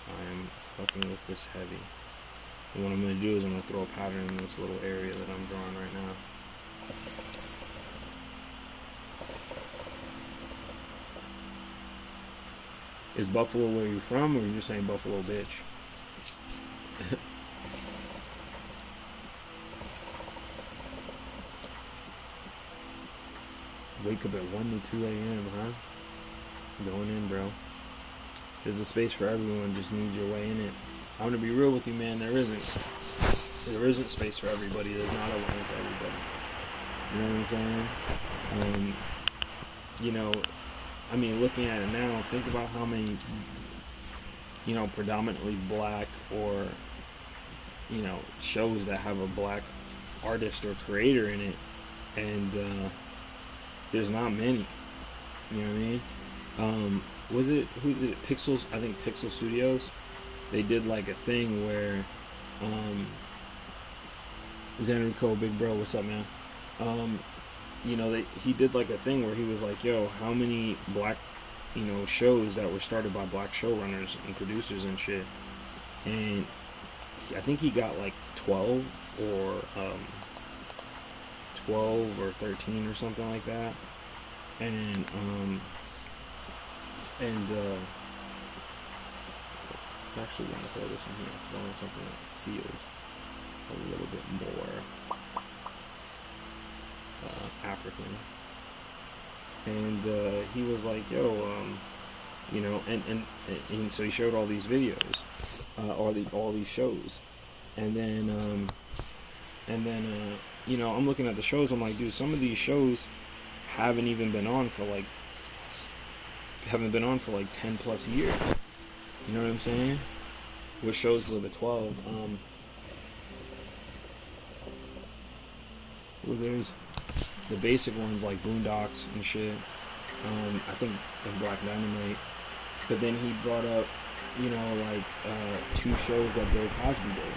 I am fucking with this heavy. And what I'm going to do is I'm going to throw a pattern in this little area that I'm drawing right now. Is Buffalo where you from, or are you just saying Buffalo bitch? Wake up at 1 to 2 a.m., huh? Going in, bro. There's a space for everyone, just need your way in it. I'm gonna be real with you, man, there isn't. There isn't space for everybody. There's not a lane for everybody. You know what I'm saying? You know, I mean, looking at it now, think about how many, you know, predominantly black or, you know, shows that have a black artist or creator in it, and there's not many. You know what I mean? Was it, who did it? Pixels? I think Pixel Studios. They did like a thing where Zanrico, big bro, what's up, man? you know, he did like a thing where he was like, yo, how many black, you know, shows that were started by black showrunners and producers and shit, and I think he got like 12 or 13 or something like that, and I actually want to throw this in here because I want something that feels a little bit more African. And he was like, yo, you know, and so he showed all these videos, all these shows, and then you know, I'm looking at the shows, I'm like, dude, some of these shows haven't been on for like 10 plus years. You know what I'm saying? What shows were the 12? Well, there's the basic ones like Boondocks and shit. I think in Black Dynamite. But then he brought up, you know, like 2 shows that Bill Cosby did.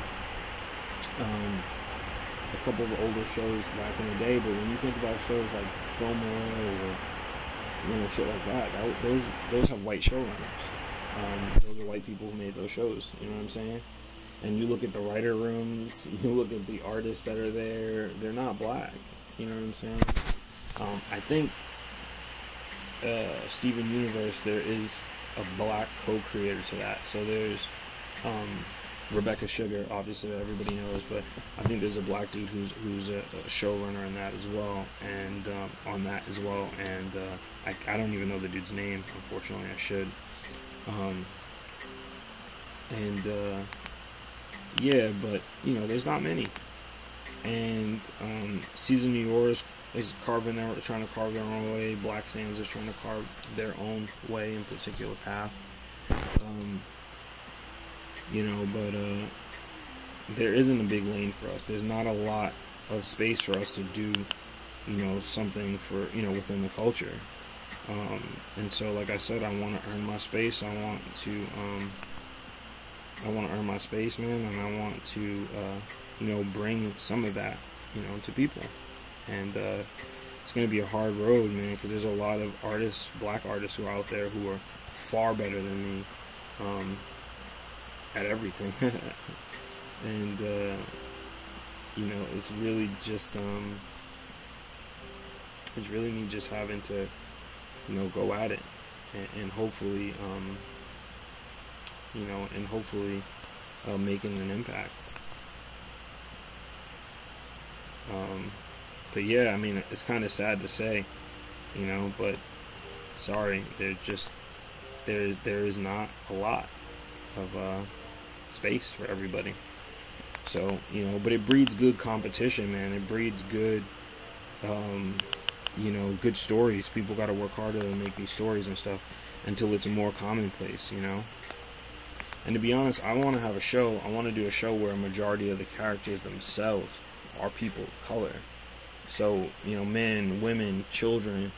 A couple of older shows back in the day. But when you think about shows like Fillmore or, you know, shit like that, those have white showrunners. Those are white people who made those shows. You know what I'm saying? And you look at the writer rooms, you look at the artists that are there, they're not black. You know what I'm saying? I think Steven Universe, there is a black co-creator to that. So there's Rebecca Sugar, obviously that everybody knows, but I think there's a black dude who's a showrunner in that as well, and on that as well. And I don't even know the dude's name. Unfortunately, I should. Yeah, but you know, there's not many. And Season New York is trying to carve their own way. Black Sands is trying to carve their own way in particular path. You know, but there isn't a big lane for us. There's not a lot of space for us to do, you know, something for, you know, within the culture. And so, like I said, I want to earn my space. I want to earn my space, man, and I want to, you know, bring some of that, you know, to people. And it's going to be a hard road, man, because there's a lot of artists, black artists, who are out there who are far better than me at everything. And you know, it's really just it's really me just having to, you know, go at it, and hopefully, you know, and hopefully making an impact. But yeah, I mean, it's kind of sad to say, you know, but sorry, there is not a lot of space for everybody. So, you know, but it breeds good competition, man. It breeds good, you know, good stories. People got to work harder to make these stories and stuff until it's more commonplace, you know. And to be honest, I want to have a show. I want to do a show where a majority of the characters themselves are people of color. So, you know, men, women, children,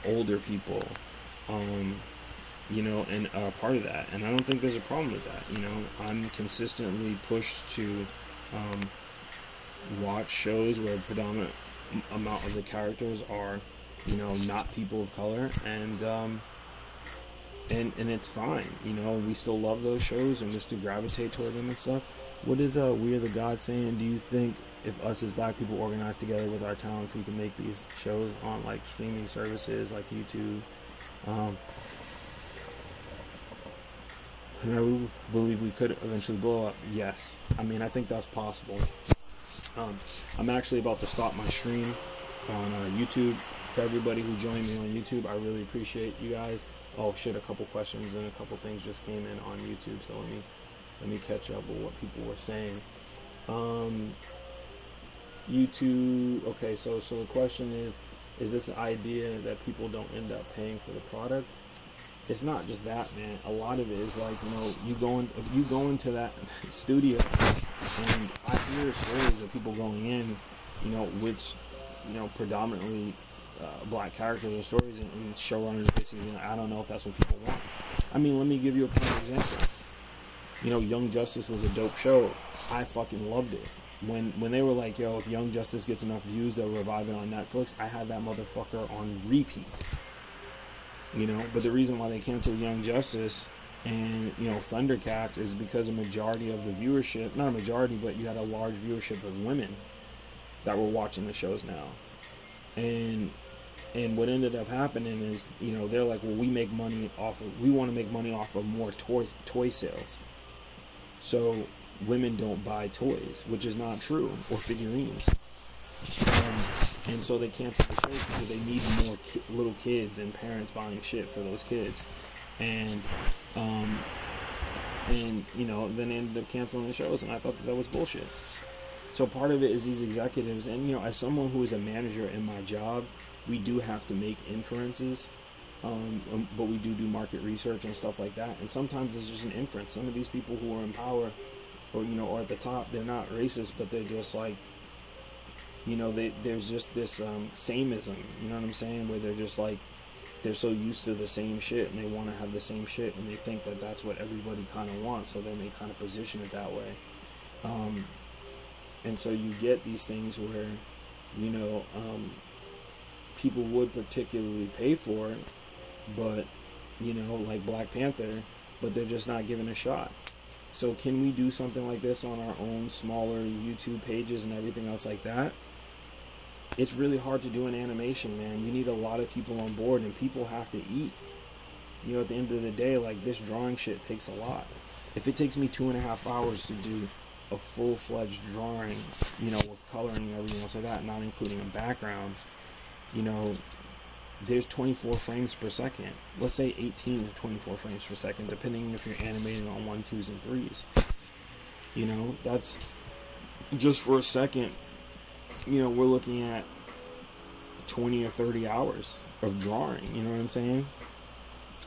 older people, you know, and part of that. And I don't think there's a problem with that. You know, I'm consistently pushed to watch shows where a predominant amount of the characters are, you know, not people of color, and it's fine. You know, we still love those shows and we still gravitate toward them and stuff. What is We Are the God saying? Do you think if us as black people organize together with our talents, we can make these shows on like streaming services like YouTube? And I believe we could eventually blow up. Yes. I mean, I think that's possible. I'm actually about to stop my stream on YouTube. For everybody who joined me on YouTube, I really appreciate you guys. Oh shit, a couple questions and a couple things just came in on YouTube, so let me catch up with what people were saying. YouTube, okay, so the question is this an idea that people don't end up paying for the product? It's not just that, man. A lot of it is like, you know, if you go into that studio, and I hear stories of people going in, you know, with, you know, predominantly black characters or stories, and showrunners basically, you know, I don't know if that's what people want. I mean, let me give you a prime example. You know, Young Justice was a dope show. I fucking loved it. When they were like, yo, if Young Justice gets enough views, they'll revive it on Netflix, I had that motherfucker on repeat. You know, but the reason why they canceled Young Justice and, you know, Thundercats is because a majority of the viewership, not a majority, but you had a large viewership of women that were watching the shows now. And what ended up happening is, you know, they're like, well, we want to make money off of more toy sales. So women don't buy toys, which is not true, or figurines. And so they canceled the shows because they need more little kids and parents buying shit for those kids. And you know, then they ended up canceling the shows, and I thought that was bullshit. So part of it is these executives, and, you know, as someone who is a manager in my job, we do have to make inferences, but we do market research and stuff like that, and sometimes it's just an inference. Some of these people who are in power, or, you know, or at the top, they're not racist, but they're just like, you know, there's just this samenism, you know what I'm saying, where they're just like, they're so used to the same shit, and they want to have the same shit, and they think that that's what everybody kind of wants, so then they kind of position it that way. And so you get these things where, you know, people would particularly pay for it, but, you know, like Black Panther, but they're just not given a shot. So can we do something like this on our own smaller YouTube pages and everything else like that? It's really hard to do in animation, man. You need a lot of people on board, and people have to eat. You know, at the end of the day, like, this drawing shit takes a lot. If it takes me 2.5 hours to do a full-fledged drawing, you know, with coloring and everything else like that, not including a background, you know, there's 24 frames per second. Let's say 18 to 24 frames per second, depending if you're animating on 1, 2s, and 3s. You know, that's just for a second. You know, we're looking at 20 or 30 hours of drawing. You know what I'm saying?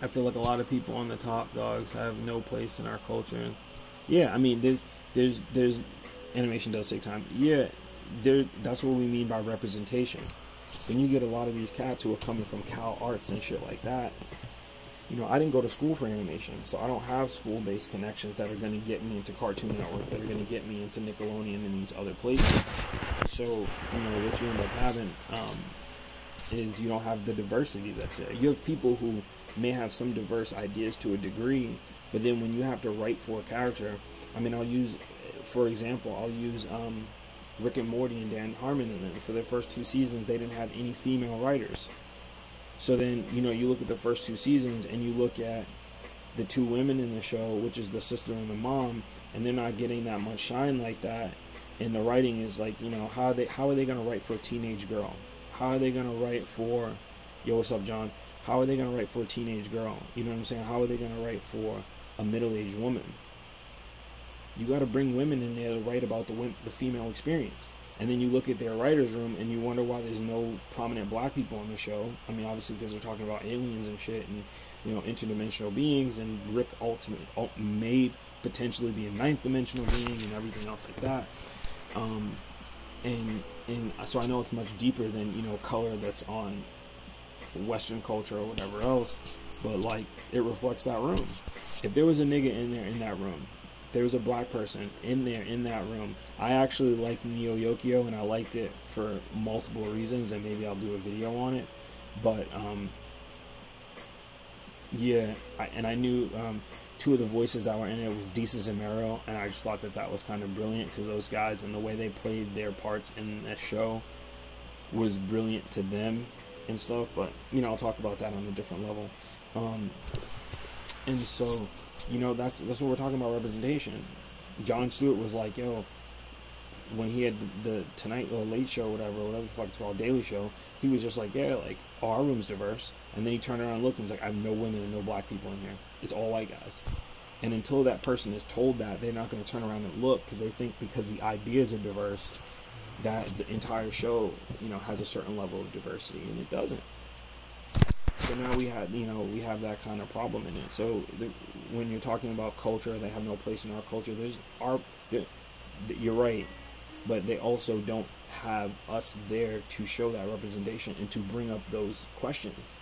I feel like a lot of people on the top dogs have no place in our culture. And yeah, I mean, there's animation does take time. Yeah, that's what we mean by representation. When you get a lot of these cats who are coming from Cal Arts and shit like that, you know, I didn't go to school for animation, so I don't have school-based connections that are going to get me into Cartoon Network, that are going to get me into Nickelodeon and these other places. So, you know, what you end up having is you don't have the diversity that's there. You have people who may have some diverse ideas to a degree, but then when you have to write for a character, I mean, for example, I'll use Rick and Morty and Dan Harmon in them. For their first 2 seasons, they didn't have any female writers. So then, you know, you look at the first 2 seasons and you look at the 2 women in the show, which is the sister and the mom, and they're not getting that much shine like that. And the writing is like, you know, how are they going to write for a teenage girl? How are they going to write for, yo, what's up, John? How are they going to write for a teenage girl? You know what I'm saying? How are they going to write for a middle-aged woman? You got to bring women in there to write about the female experience. And then you look at their writer's room and you wonder why there's no prominent black people on the show. I mean, obviously because they're talking about aliens and shit and, you know, interdimensional beings, and Rick may potentially be a 9th-dimensional being and everything else like that. And so I know it's much deeper than, you know, color that's on Western culture or whatever else, but, like, it reflects that room. If there was a nigga in there in that room, there was a black person in there in that room. I actually liked Neo Yokio, and I liked it for multiple reasons, and maybe I'll do a video on it. But yeah, I knew 2 of the voices that were in it was Desus and Mero, and I just thought that was kind of brilliant, because those guys and the way they played their parts in that show was brilliant to them and stuff. But, you know, I'll talk about that on a different level. And so, you know, that's what we're talking about, representation. Jon Stewart was like, yo, when he had the Tonight or Late Show, whatever the fuck it's called, Daily Show, he was just like, yeah, like, oh, our room's diverse. And then he turned around and looked and was like, I have no women and no black people in here. It's all white guys. And until that person is told that, they're not going to turn around and look, because they think because the ideas are diverse, that the entire show, you know, has a certain level of diversity, and it doesn't. So now we have that kind of problem in it. So when you're talking about culture, they have no place in our culture. You're right, but they also don't have us there to show that representation and to bring up those questions.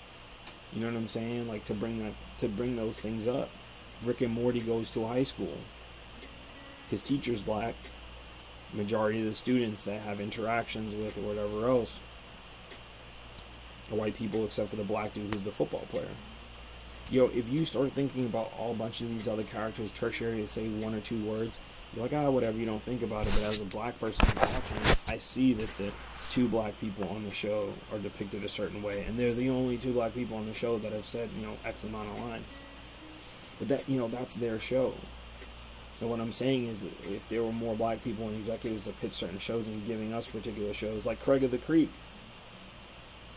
You know what I'm saying? Like, to bring those things up. Rick and Morty goes to a high school. his teacher's black. Majority of the students that have interactions with or whatever else are white people, except for the black dude who's the football player. Yo, if you start thinking about all bunch of these other characters tertiary say one or two words, you're like, whatever, you don't think about it. But as a black person watching it, I see that the two black people on the show are depicted a certain way, and they're the only two black people on the show that have said, X amount of lines. But that, that's their show. And what I'm saying is, if there were more black people and executives that pitch certain shows and giving us particular shows, like Craig of the Creek,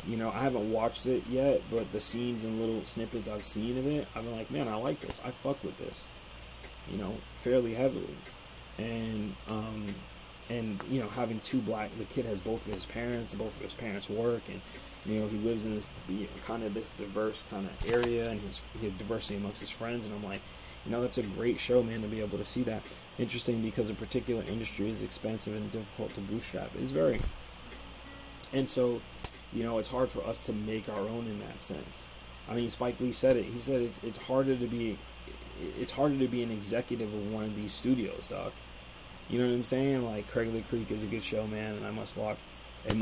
I haven't watched it yet, but the scenes and little snippets I've seen of it, I've been like, man, I like this. I fuck with this, fairly heavily. And having two black, the kid has both of his parents work, and, he lives in this, kind of this diverse kind of area, and he has diversity amongst his friends, and I'm like, that's a great show, man, to be able to see that. Interesting, because a particular industry is expensive and difficult to bootstrap. It's very. And so, it's hard for us to make our own in that sense. I mean, Spike Lee said it. He said it's harder to be an executive of one of these studios, dog. You know what I'm saying? Like, Craig of the Creek is a good show, man, and I must watch. I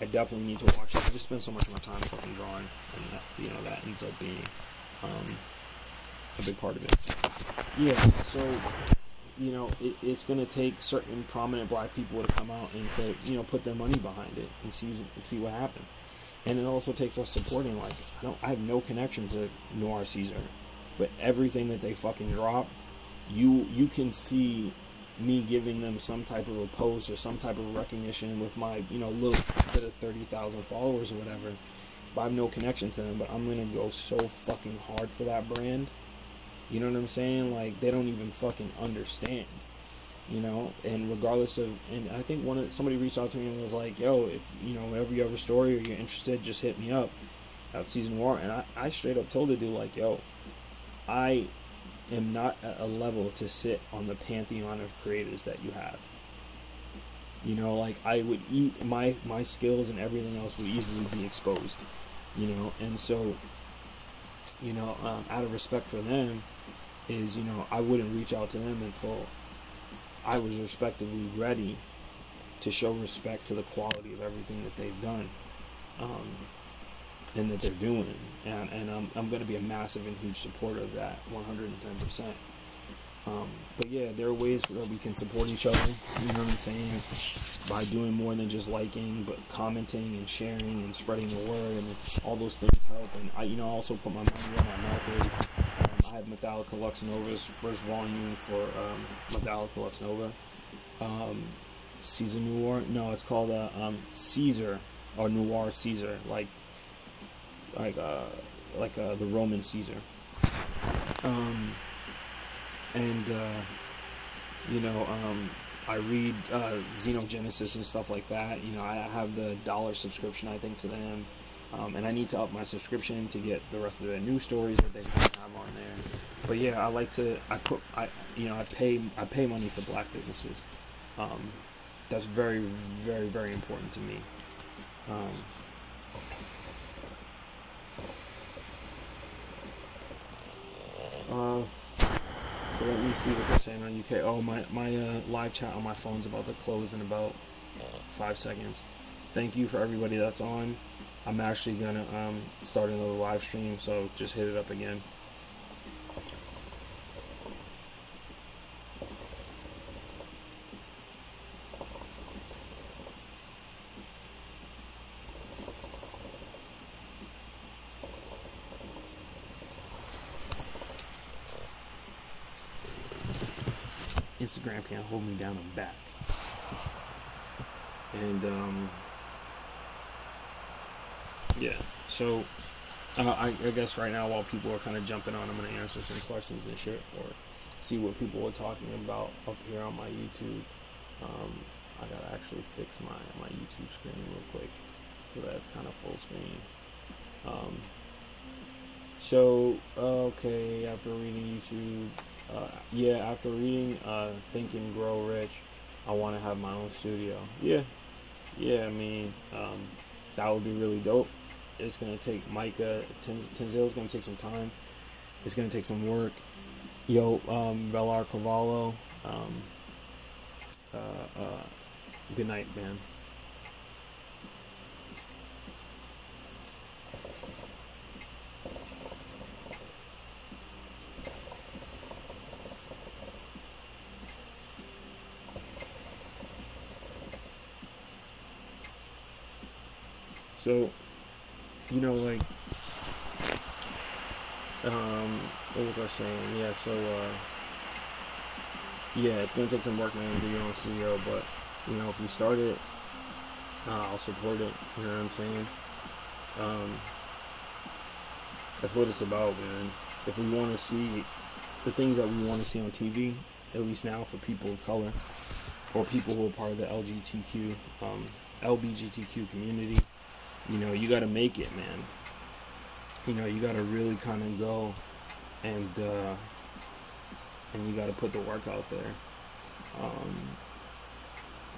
definitely need to watch it. I just spend so much more time fucking drawing, and that ends up being a big part of it. Yeah, so, it's going to take certain prominent black people to come out and to, put their money behind it and see what happens. And it also takes us supporting, like, I have no connection to Noir Caesar, but everything that they fucking drop, you can see me giving them some type of a post or some type of recognition with my, little bit of 30,000 followers or whatever. But I have no connection to them, but I'm going to go so fucking hard for that brand. You know what I'm saying? Like, they don't even fucking understand, and regardless of, and I think somebody reached out to me and was like, yo, if, whenever you have a story or you're interested, just hit me up at Season War. And I straight up told the dude, like, yo, I am not at a level to sit on the pantheon of creators that you have. Like, I would eat, my skills and everything else would easily be exposed, and so, out of respect for them, is, I wouldn't reach out to them until I was respectively ready to show respect to the quality of everything that they've done, and that they're doing, and I'm going to be a massive and huge supporter of that, 110%. But yeah, there are ways that we can support each other, you know what I'm saying, by doing more than just liking, but commenting and sharing and spreading the word, and all those things help. And I also put my money where my mouth is. I have Metallica Lux Nova's first volume for Metallica Lux Nova. Caesar Noir, no, it's called Caesar, or Noir Caesar, like the Roman Caesar. I read Xenogenesis and stuff like that. I have the $1 subscription, I think, to them, and I need to up my subscription to get the rest of the new stories that they have on there. But yeah, I pay money to black businesses. That's very, very, very important to me. So let me see what they're saying on UK. Oh, my live chat on my phone's about to close in about 5 seconds. Thank you for everybody that's on. I'm actually gonna start another live stream, so just hit it up again. Instagram can't hold me down. I'm back. And yeah, so I guess right now, while people are kind of jumping on, I'm going to answer some questions and shit, or see what people are talking about up here on my YouTube. I gotta actually fix my YouTube screen real quick, so that's kind of full screen. Okay, after reading YouTube, after reading Think and Grow Rich, I want to have my own studio. I mean, that would be really dope. It's going to take Micah, Tenzel's going to take some time. It's going to take some work. Velar Cavallo, good night, man. So, you know, like, what was I saying? Yeah, so, yeah, it's gonna take some work, man, to do your own studio, but, you know, if you start it, I'll support it, you know what I'm saying? That's what it's about, man. If we want to see the things that we want to see on TV, at least now for people of color, or people who are part of the LGBTQ community, you know, you gotta make it, man. You know, you gotta really kind of go and you gotta put the work out there.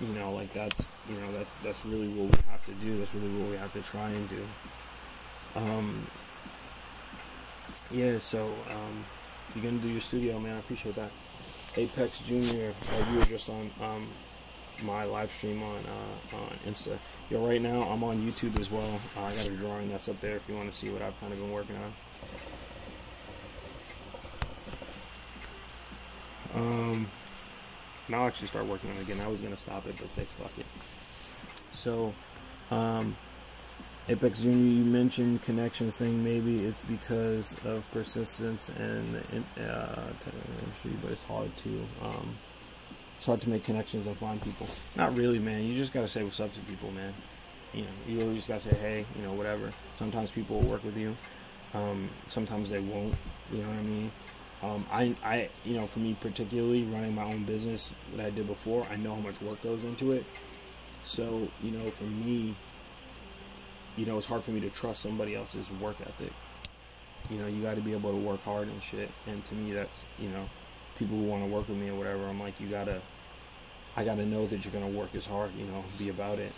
You know, like that's really what we have to do. That's really what we have to try and do. Yeah, so you're gonna do your studio, man. I appreciate that. Apex Junior, you were just on my live stream on Insta. Yo, right now I'm on YouTube as well. I got a drawing that's up there if you want to see what I've kind of been working on. And I'll actually start working on it again. I was gonna stop it, but say fuck it. So, Apex Junior, you mentioned connections thing. Maybe it's because of persistence and industry, but it's hard to make connections and find people. Not really, man. You just gotta say what's up to people, man. You know, you really just gotta say, hey, you know, whatever. Sometimes people will work with you. Sometimes they won't. You know what I mean? I, you know, for me particularly, running my own business, what I did before, I know how much work goes into it. So, you know, for me, you know, it's hard for me to trust somebody else's work ethic. You know, you got to be able to work hard and shit. And to me, that's, you know, people who want to work with me or whatever, I'm like, I gotta know that you're gonna work as hard, you know, be about it.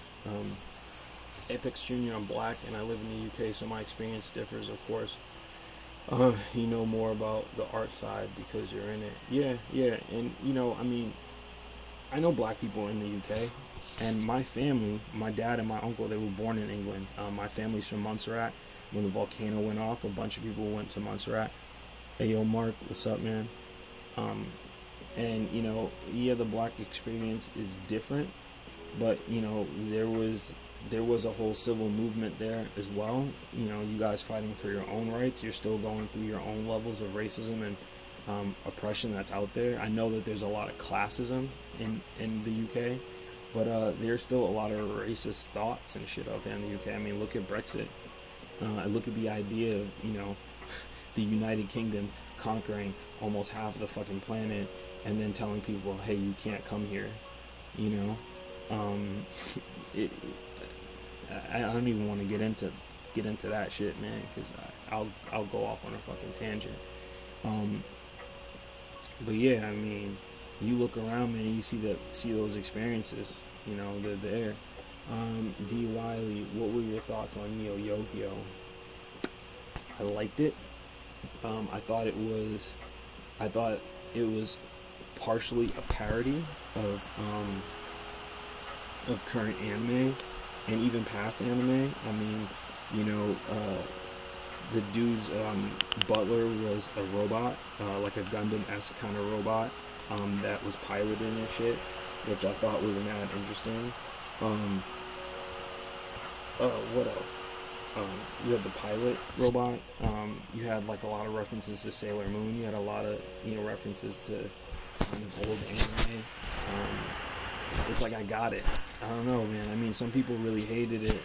Apex Junior, I'm black and I live in the UK, so my experience differs, of course. You know more about the art side because you're in it. Yeah, and you know, I mean, I know black people in the UK, and my family, my dad and my uncle, they were born in England. My family's from Montserrat. When the volcano went off, a bunch of people went to Montserrat. Hey, yo, Mark, what's up, man? And you know, yeah, the black experience is different, but you know, there was a whole civil movement there as well. You know, you guys fighting for your own rights. You're still going through your own levels of racism and oppression that's out there. I know that there's a lot of classism in the UK, but there's still a lot of racist thoughts and shit out there in the UK. I mean, look at Brexit. I look at the idea of, you know, the United Kingdom conquering almost half the fucking planet and then telling people, hey, you can't come here, you know. I don't even want to get into that shit, man, because I'll go off on a fucking tangent. But yeah, I mean, you look around, man, you see those experiences, you know, they're there. D. Wiley, what were your thoughts on Neo Yokio? I liked it. I thought it was partially a parody of current anime and even past anime. I mean, you know, the dude's butler was a robot, like a Gundam-esque kind of robot that was piloted and shit, which I thought was mad interesting. What else? You had the pilot robot. You had like a lot of references to Sailor Moon. You had a lot of, you know, references to kind of old anime. It's like I got it. I don't know, man. I mean, some people really hated it,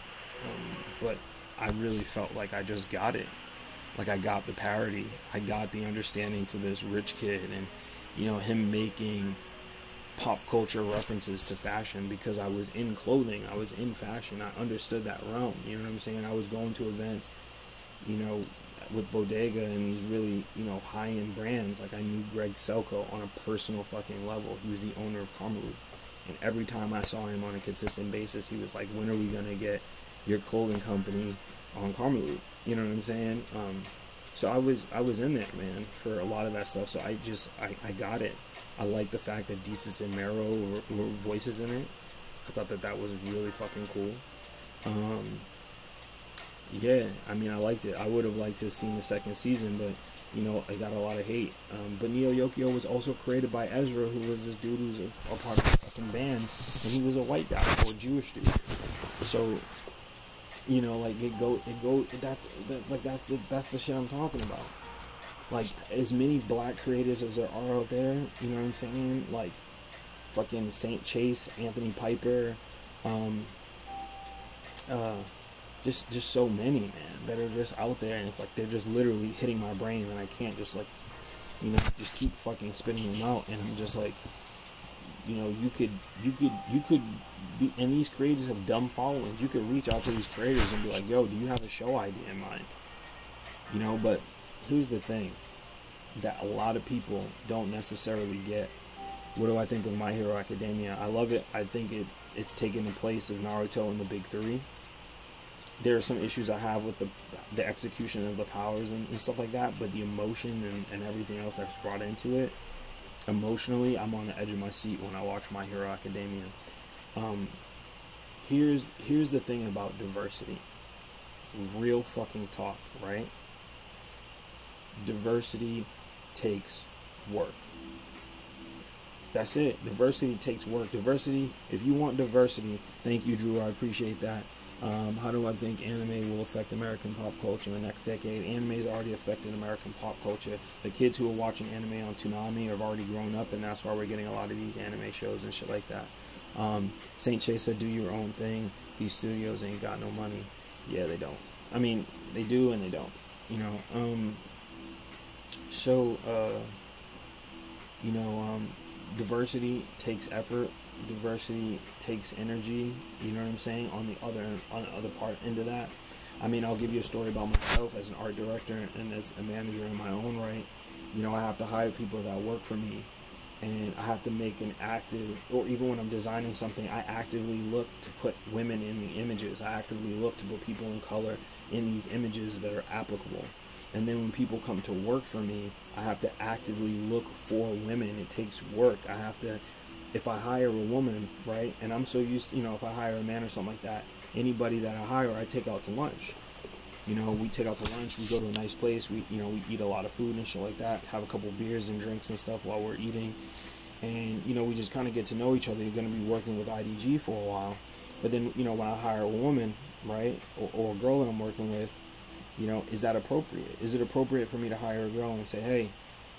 but I really felt like I just got it. Like I got the parody. I got the understanding to this rich kid and, you know, him making pop culture references to fashion because I was in clothing. I was in fashion. I understood that realm. You know what I'm saying? I was going to events, you know, with Bodega and these really, you know, high-end brands. Like I knew Greg Selko on a personal fucking level. He was the owner of Carmeloot. And every time I saw him on a consistent basis, he was like, when are we going to get your clothing company on Carmeloot? You know what I'm saying? So I was in there, man, for a lot of that stuff. So I got it. I like the fact that Desus and Mero were voices in it. I thought that was really fucking cool. Yeah, I mean, I liked it. I would have liked to have seen the second season, but, you know, it got a lot of hate. But Neo Yokio was also created by Ezra, who was this dude who's a part of the fucking band, and he was a white guy or a Jewish dude. So, you know, like, that's the shit I'm talking about. Like, as many black creators as there are out there, you know what I'm saying? Like, fucking Saint Chase, Anthony Piper, just so many, man, that are just out there, and it's like they're just literally hitting my brain, and I can't just, like, you know, just keep fucking spitting them out, and I'm just like, you know, you could be, and these creators have dumb followings. You could reach out to these creators and be like, yo, do you have a show idea in mind? You know, but here's the thing that a lot of people don't necessarily get. What do I think of My Hero Academia? I love it. I think it's taken the place of Naruto and the Big Three. There are some issues I have with the execution of the powers and stuff like that, but the emotion and everything else that's brought into it, emotionally, I'm on the edge of my seat when I watch My Hero Academia. Here's the thing about diversity. Real fucking talk, right? Diversity takes work. That's it. Diversity takes work. Diversity, if you want diversity, thank you, Drew, I appreciate that. How do I think anime will affect American pop culture in the next decade? Anime has already affected American pop culture. The kids who are watching anime on Toonami have already grown up, and that's why we're getting a lot of these anime shows and shit like that. Saint Chase said, do your own thing. These studios ain't got no money. Yeah, they don't. I mean, they do and they don't. You know, diversity takes effort. Diversity takes energy. You know what I'm saying? On the other part into that, I mean, I'll give you a story about myself as an art director and as a manager in my own right. You know, I have to hire people that work for me, and I have to make an active, or even when I'm designing something, I actively look to put women in the images. I actively look to put people of color in these images that are applicable. And then when people come to work for me, I have to actively look for women. It takes work. I have to, if I hire a woman, right, and I'm so used to, you know, if I hire a man or something like that, anybody that I hire, I take out to lunch. You know, we take out to lunch, we go to a nice place, we eat a lot of food and shit like that, have a couple beers and drinks and stuff while we're eating. And, you know, we just kind of get to know each other. You're going to be working with IDG for a while. But then, you know, when I hire a woman, right, or a girl that I'm working with, you know, is that appropriate? Is it appropriate for me to hire a girl and say, hey,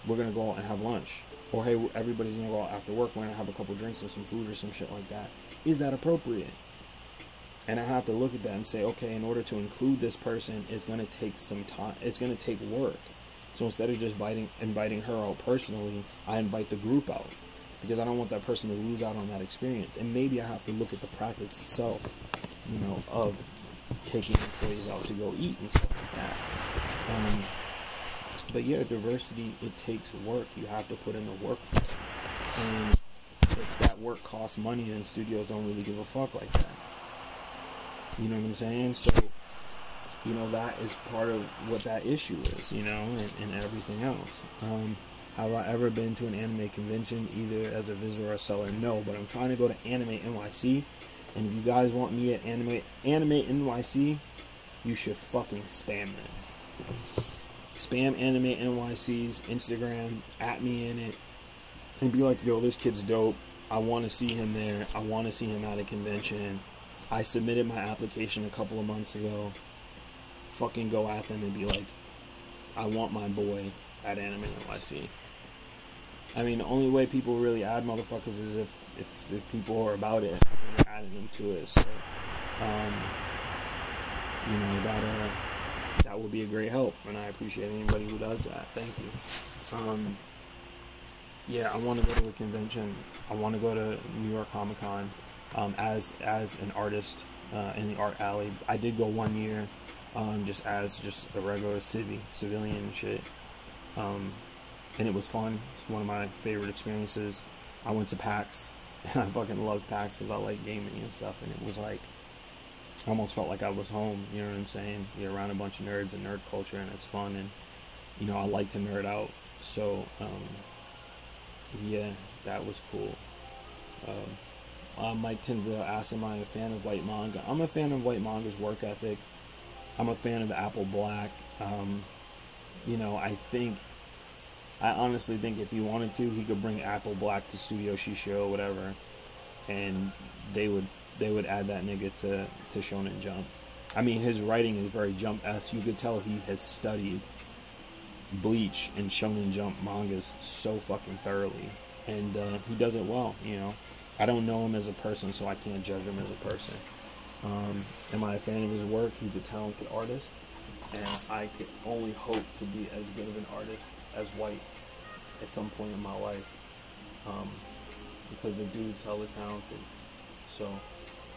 we're going to go out and have lunch? Or, hey, everybody's going to go out after work, we're going to have a couple drinks and some food or some shit like that. Is that appropriate? And I have to look at that and say, okay, in order to include this person, it's going to take some time. It's going to take work. So instead of just inviting her out personally, I invite the group out. Because I don't want that person to lose out on that experience. And maybe I have to look at the practice itself, you know, of taking employees out to go eat and stuff like that. But yeah, diversity, it takes work. You have to put in the work for it. And if that work costs money, then studios don't really give a fuck like that. You know what I'm saying? So, you know, that is part of what that issue is, you know, and everything else. Have I ever been to an anime convention, either as a visitor or a seller? No, but I'm trying to go to Anime NYC. And if you guys want me at Anime NYC, you should fucking spam them. Spam Anime NYC's Instagram, at me in it, and be like, yo, this kid's dope. I want to see him there. I want to see him at a convention. I submitted my application a couple of months ago. Fucking go at them and be like, I want my boy at Anime NYC. I mean, the only way people really add motherfuckers is if people are about it and they're adding them to it. So, you know, that would be a great help, and I appreciate anybody who does that. Thank you. Yeah, I want to go to a convention. I want to go to New York Comic Con as an artist in the art alley. I did go 1 year, just as a regular civilian and shit. And it was fun. It's one of my favorite experiences. I went to PAX, and I fucking loved PAX because I like gaming and stuff, and it was like, I almost felt like I was home, you know what I'm saying? You're around a bunch of nerds and nerd culture, and it's fun, and, you know, I like to nerd out, so, yeah, that was cool. Mike Tinzel asked, am I a fan of white manga? I'm a fan of white manga's work ethic. I'm a fan of Apple Black. I honestly think if he wanted to, he could bring Apple Black to Studio Shisho or whatever, and they would add that nigga to Shonen Jump. I mean, his writing is very Jump-esque. You could tell he has studied Bleach and Shonen Jump mangas so fucking thoroughly, and he does it well. I don't know him as a person, so I can't judge him as a person. Am I a fan of his work? He's a talented artist, and I could only hope to be as good of an artist as White at some point in my life, because the dude's hella talented. So,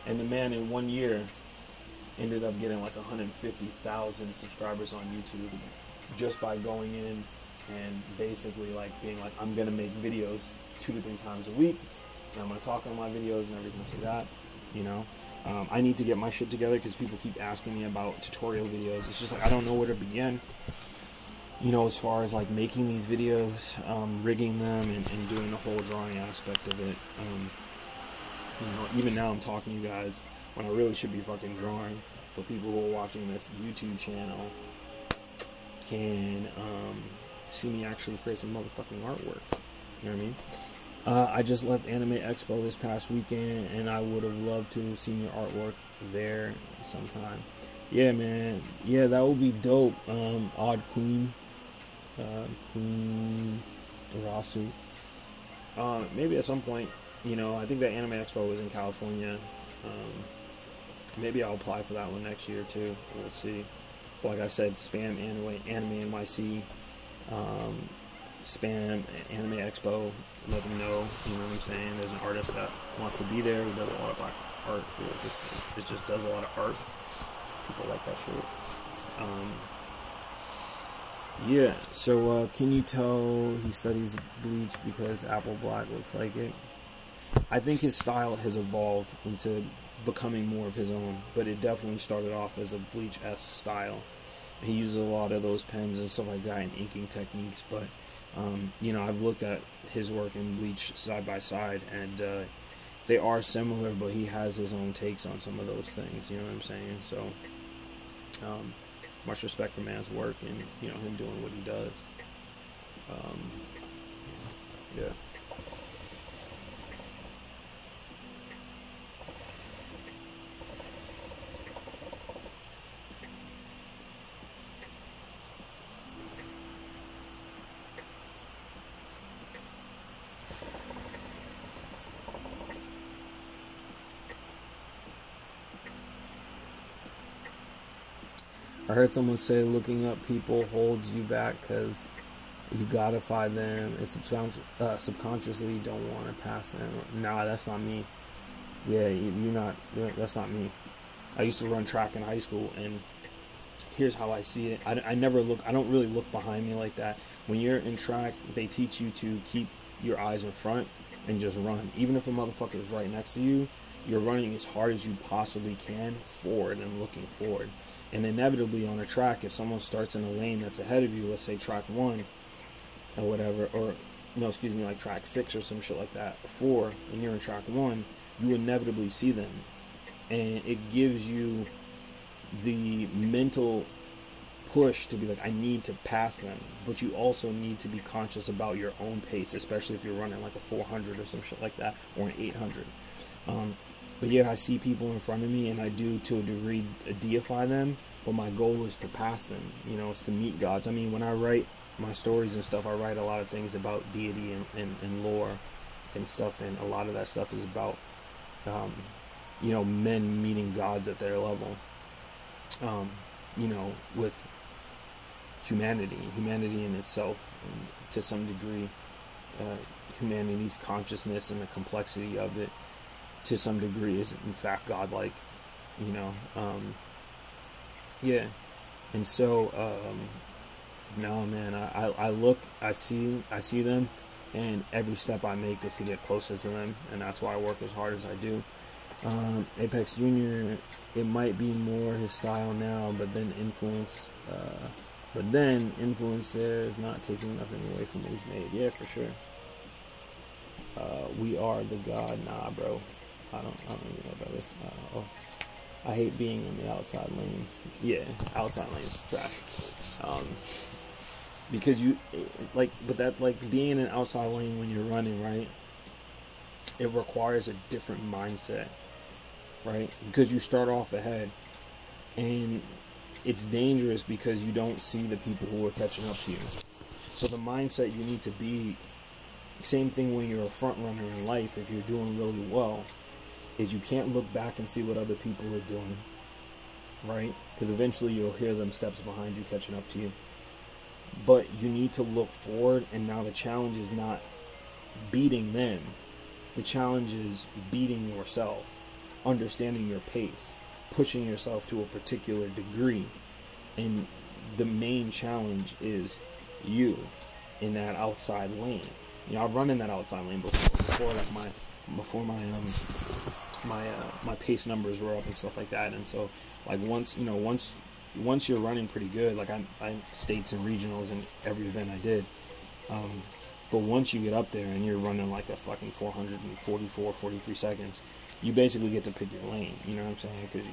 and the man in 1 year ended up getting like 150,000 subscribers on YouTube just by going in and basically like being like, I'm gonna make videos 2 to 3 times a week, and I'm gonna talk on my videos and everything like that. I need to get my shit together because people keep asking me about tutorial videos. It's just like I don't know where to begin. As far as like making these videos, rigging them, and doing the whole drawing aspect of it. Even now I'm talking to you guys when I really should be fucking drawing. So people who are watching this YouTube channel can see me actually create some motherfucking artwork. You know what I mean? I just left Anime Expo this past weekend, and I would have loved to have seen your artwork there sometime. Yeah, man. Yeah, that would be dope. Odd Queen. Queen Rasu. Maybe at some point, I think that Anime Expo was in California. Maybe I'll apply for that one next year too. We'll see. Like I said, spam Anime NYC, spam Anime Expo. Let them know. You know what I'm saying? There's an artist that wants to be there. Who does a lot of art. It just does a lot of art. People like that shit. Yeah, so can you tell he studies Bleach because Apple Black looks like it? I think his style has evolved into becoming more of his own, but it definitely started off as a Bleach-esque style. He uses a lot of those pens and stuff like that and inking techniques, but I've looked at his work in Bleach side by side, and they are similar, but he has his own takes on some of those things, you know what I'm saying? So much respect for man's work and him doing what he does. Yeah. I heard someone say looking up people holds you back because you godify them and subconsciously don't want to pass them. Nah, that's not me. Yeah, that's not me. I used to run track in high school, and here's how I see it. I don't really look behind me like that. When you're in track, they teach you to keep your eyes in front and just run. Even if a motherfucker is right next to you, you're running as hard as you possibly can forward and looking forward. And inevitably on a track, if someone starts in a lane that's ahead of you, let's say track 1 or whatever, like track 6 or some shit like that, or 4, and you're in track 1, you inevitably see them. And it gives you the mental push to be like, I need to pass them. But you also need to be conscious about your own pace, especially if you're running like a 400 or some shit like that, or an 800. But yeah, I see people in front of me, and I do, to a degree, deify them, but my goal is to pass them. It's to meet gods. I mean, when I write my stories and stuff, I write a lot of things about deity and lore and stuff, and a lot of that stuff is about, men meeting gods at their level, with humanity in itself, and to some degree, humanity's consciousness and the complexity of it, to some degree, is in fact godlike, yeah. And so no, man, I see them, and every step I make is to get closer to them, and that's why I work as hard as I do. Apex Jr., it might be more his style now, but then influence there is not taking nothing away from what he's made. Yeah, for sure. We Are the God. Nah, bro. I don't even know about this. I hate being in the outside lanes. Yeah, outside lanes trash. Because but being in an outside lane when you're running, right? It requires a different mindset, right? Because you start off ahead, and it's dangerous because you don't see the people who are catching up to you. So the mindset you need to be, same thing when you're a front runner in life, if you're doing really well, is you can't look back and see what other people are doing, right? Because eventually you'll hear them steps behind you catching up to you. But you need to look forward, and now the challenge is not beating them. The challenge is beating yourself, understanding your pace, pushing yourself to a particular degree. And the main challenge is you in that outside lane. You know, I've run in that outside lane before my pace numbers were up and stuff like that. And so, like, once you're running pretty good, like I states and regionals in every event I did. But once you get up there and you're running like a fucking 43 seconds, you basically get to pick your lane. You know what I'm saying? Because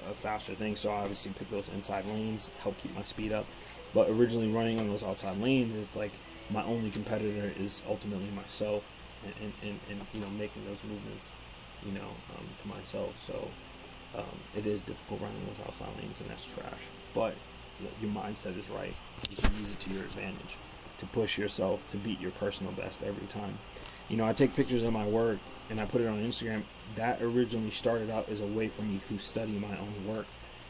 a faster thing. So I obviously pick those inside lanes, help keep my speed up. But originally running on those outside lanes, it's like my only competitor is ultimately myself, and you know, making those movements, you know, to myself. So it is difficult running those outside lanes, and that's trash. But your mindset is right. You can use it to your advantage to push yourself to beat your personal best every time. You know, I take pictures of my work and I put it on Instagram. That originally started out as a way for me to study my own work,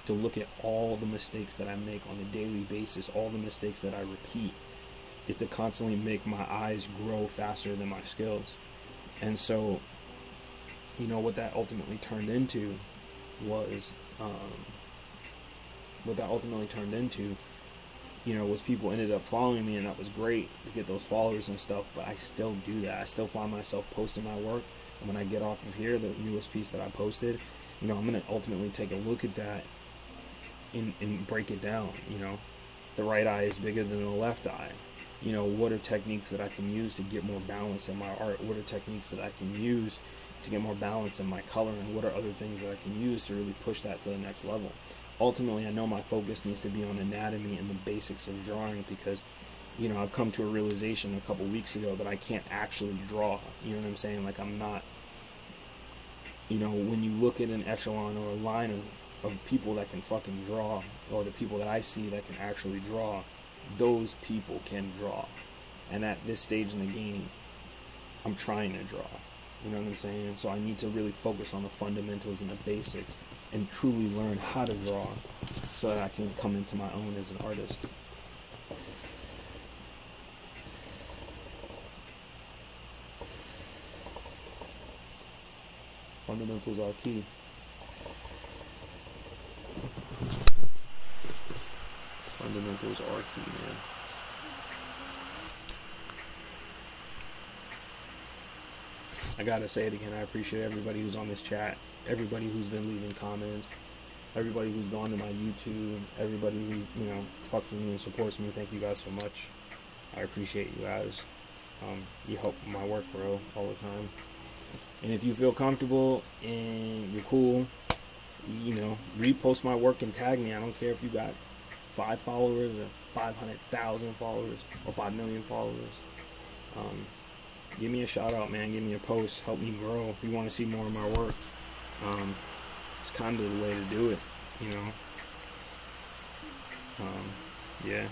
to look at all the mistakes that I make on a daily basis, all the mistakes that I repeat, is to constantly make my eyes grow faster than my skills. And so, you know, what that ultimately turned into was, you know, was people ended up following me, and that was great to get those followers and stuff. But I still do that. I still find myself posting my work, and when I get off of here, the newest piece that I posted, you know, I'm going to ultimately take a look at that and break it down. You know, the right eye is bigger than the left eye. You know, what are techniques that I can use to get more balance in my art? What are techniques that I can use to get more balance in my coloring? What are other things that I can use to really push that to the next level? Ultimately, I know my focus needs to be on anatomy and the basics of drawing, because, you know, I've come to a realization a couple weeks ago that I can't actually draw. You know what I'm saying? Like, I'm not, you know, when you look at an echelon or a line of people that can fucking draw, or the people that I see that can actually draw, those people can draw. And at this stage in the game, I'm trying to draw. You know what I'm saying? And so I need to really focus on the fundamentals and the basics and truly learn how to draw so that I can come into my own as an artist. Fundamentals are key. Fundamentals are key, man. I gotta say it again, I appreciate everybody who's on this chat, everybody who's been leaving comments, everybody who's gone to my YouTube, everybody who, you know, fucks with me and supports me. Thank you guys so much. I appreciate you guys. You help my work grow all the time. And if you feel comfortable and you're cool, you know, repost my work and tag me. I don't care if you got 5 followers or 500,000 followers or 5 million followers. Give me a shout out, man. Give me a post. Help me grow. If you want to see more of my work, it's kind of the way to do it, you know. Yeah.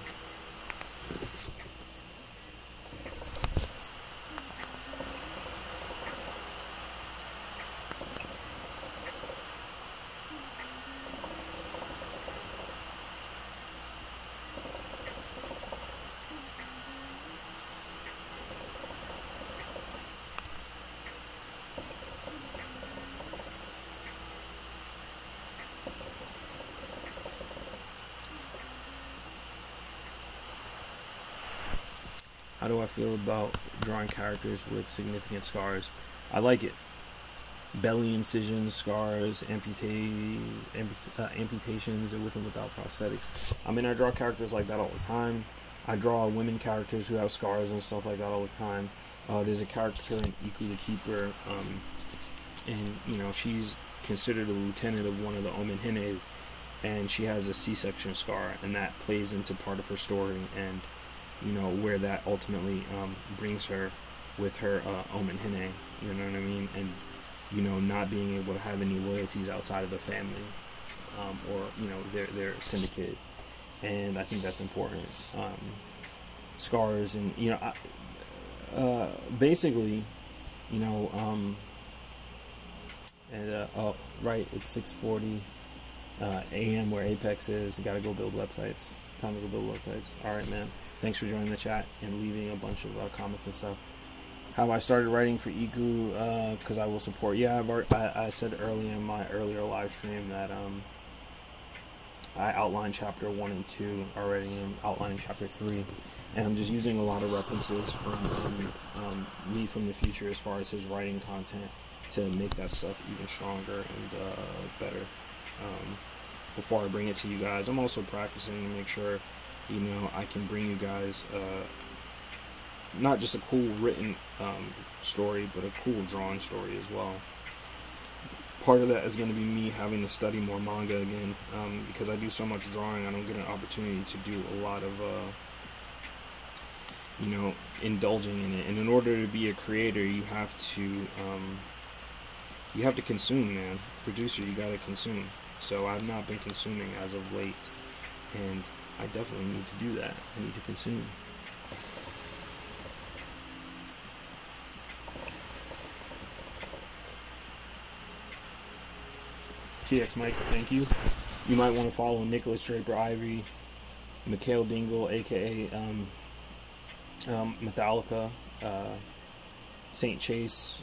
How do I feel about drawing characters with significant scars? I like it. Belly incisions, scars, amputations with and without prosthetics. I mean, I draw characters like that all the time. I draw women characters who have scars and stuff like that all the time. There's a character in Ekoo the Keeper, and you know, she's considered a lieutenant of one of the Omen Hines, and she has a C-section scar, and that plays into part of her story, and you know, where that ultimately brings her with her Omen Hine, you know what I mean, and you know, not being able to have any loyalties outside of the family, or you know, their syndicate, and I think that's important. Scars, and you know, basically, you know, and oh right, it's 6:40 a.m. where Apex is. Gotta go build websites. Time to go build websites. All right, man. Thanks for joining the chat and leaving a bunch of comments and stuff. How I started writing for Ekoo, because I will support. Yeah, I said earlier in my earlier live stream that I outlined chapter 1 and 2 already, and outlining chapter 3, and I'm just using a lot of references from me from the future as far as his writing content to make that stuff even stronger and better. Before I bring it to you guys, I'm also practicing to make sure, you know, I can bring you guys not just a cool written story, but a cool drawn story as well. Part of that is going to be me having to study more manga again, because I do so much drawing. I don't get an opportunity to do a lot of, you know, indulging in it. And in order to be a creator, you have to consume, man. Producer, you got to consume. So I've not been consuming as of late, and I definitely need to do that. I need to consume. TX Mike, thank you. You might want to follow Nicholas Draper Ivory, Mikhail Dingle, aka Metallica, Saint Chase,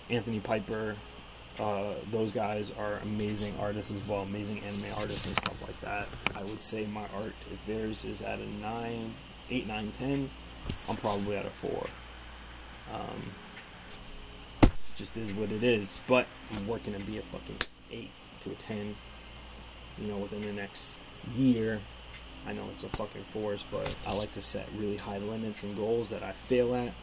Anthony Piper. Those guys are amazing artists as well, amazing anime artists and stuff like that. I would say my art, if theirs is at a 9, 8, 9, 10, I'm probably at a 4. Just is what it is, but I'm working to be a fucking 8 to a 10, you know, within the next year. I know it's a fucking force, but I like to set really high limits and goals that I fail at,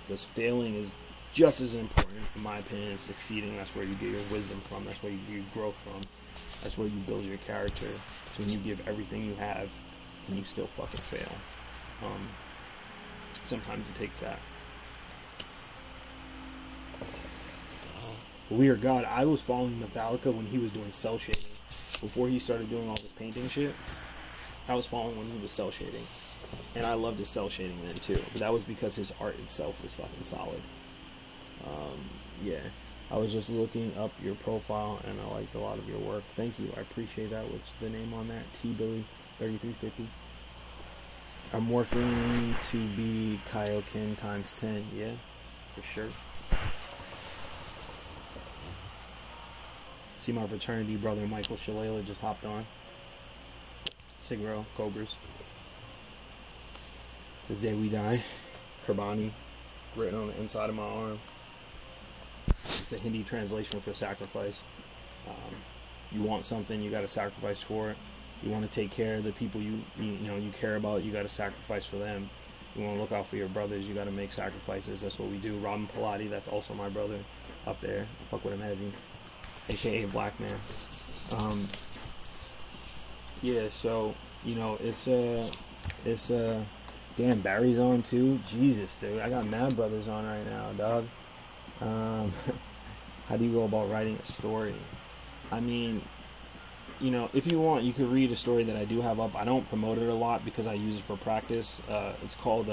because failing is just as important, in my opinion, as succeeding. That's where you get your wisdom from, that's where you get your growth from, that's where you build your character. So when you give everything you have and you still fucking fail, sometimes it takes that. Weird God, I was following Metallica when he was doing cell shading. Before he started doing all this painting shit, I was following when he was cell shading. And I loved his cell shading then too. But that was because his art itself was fucking solid. Yeah. I was just looking up your profile and I liked a lot of your work. Thank you. I appreciate that. What's the name on that? T-Billy3350. I'm working to be Kaioken times 10. Yeah, for sure. See my fraternity brother Michael Shalala just hopped on. Sigro, Cobras. The day we die. Kurbani, written on the inside of my arm. It's a Hindi translation for sacrifice. You want something, you got to sacrifice for it. You want to take care of the people you care about, you got to sacrifice for them. You want to look out for your brothers, you got to make sacrifices. That's what we do. Robin Pilati, that's also my brother up there. I fuck with him heavy. AKA Black Man. Yeah, so, you know, it's damn, Barry's on too. Jesus, dude, I got mad brothers on right now, dog. How do you go about writing a story? I mean, you know, if you want, you could read a story that I do have up. I don't promote it a lot because I use it for practice. It's called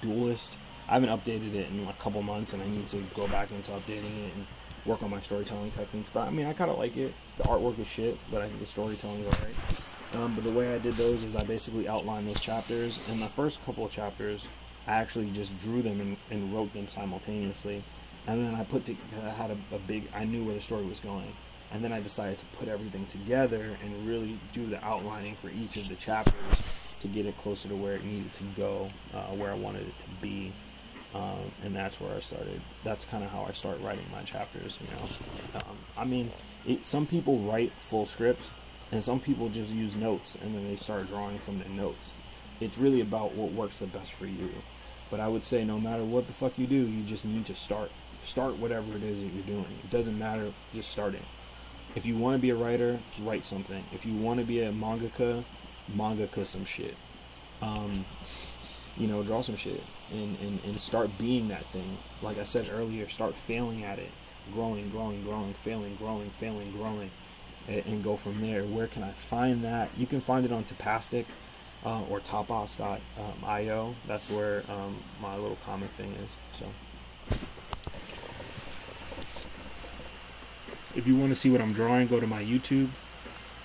Duelist. I haven't updated it in a couple months, and I need to go back into updating it and work on my storytelling techniques. But I mean, I kind of like it. The artwork is shit, but I think the storytelling is alright. But the way I did those is I basically outlined those chapters. In the first couple of chapters, I actually just drew them and wrote them simultaneously. And then I had a big, I knew where the story was going. And then I decided to put everything together and really do the outlining for each of the chapters to get it closer to where it needed to go, where I wanted it to be. And that's where I started. That's kind of how I start writing my chapters, you know. I mean, some people write full scripts, and some people just use notes, and then they start drawing from their notes. It's really about what works the best for you. But I would say no matter what the fuck you do, you just need to start whatever it is that you're doing. It doesn't matter, just start it. If you want to be a writer, write something. If you want to be a mangaka some shit. You know, draw some shit and start being that thing. Like I said earlier, start failing at it, growing, failing, growing, and go from there. Where can I find that? You can find it on Tapastic or Tapas.io. That's where my little comic thing is. So if you want to see what I'm drawing, go to my YouTube,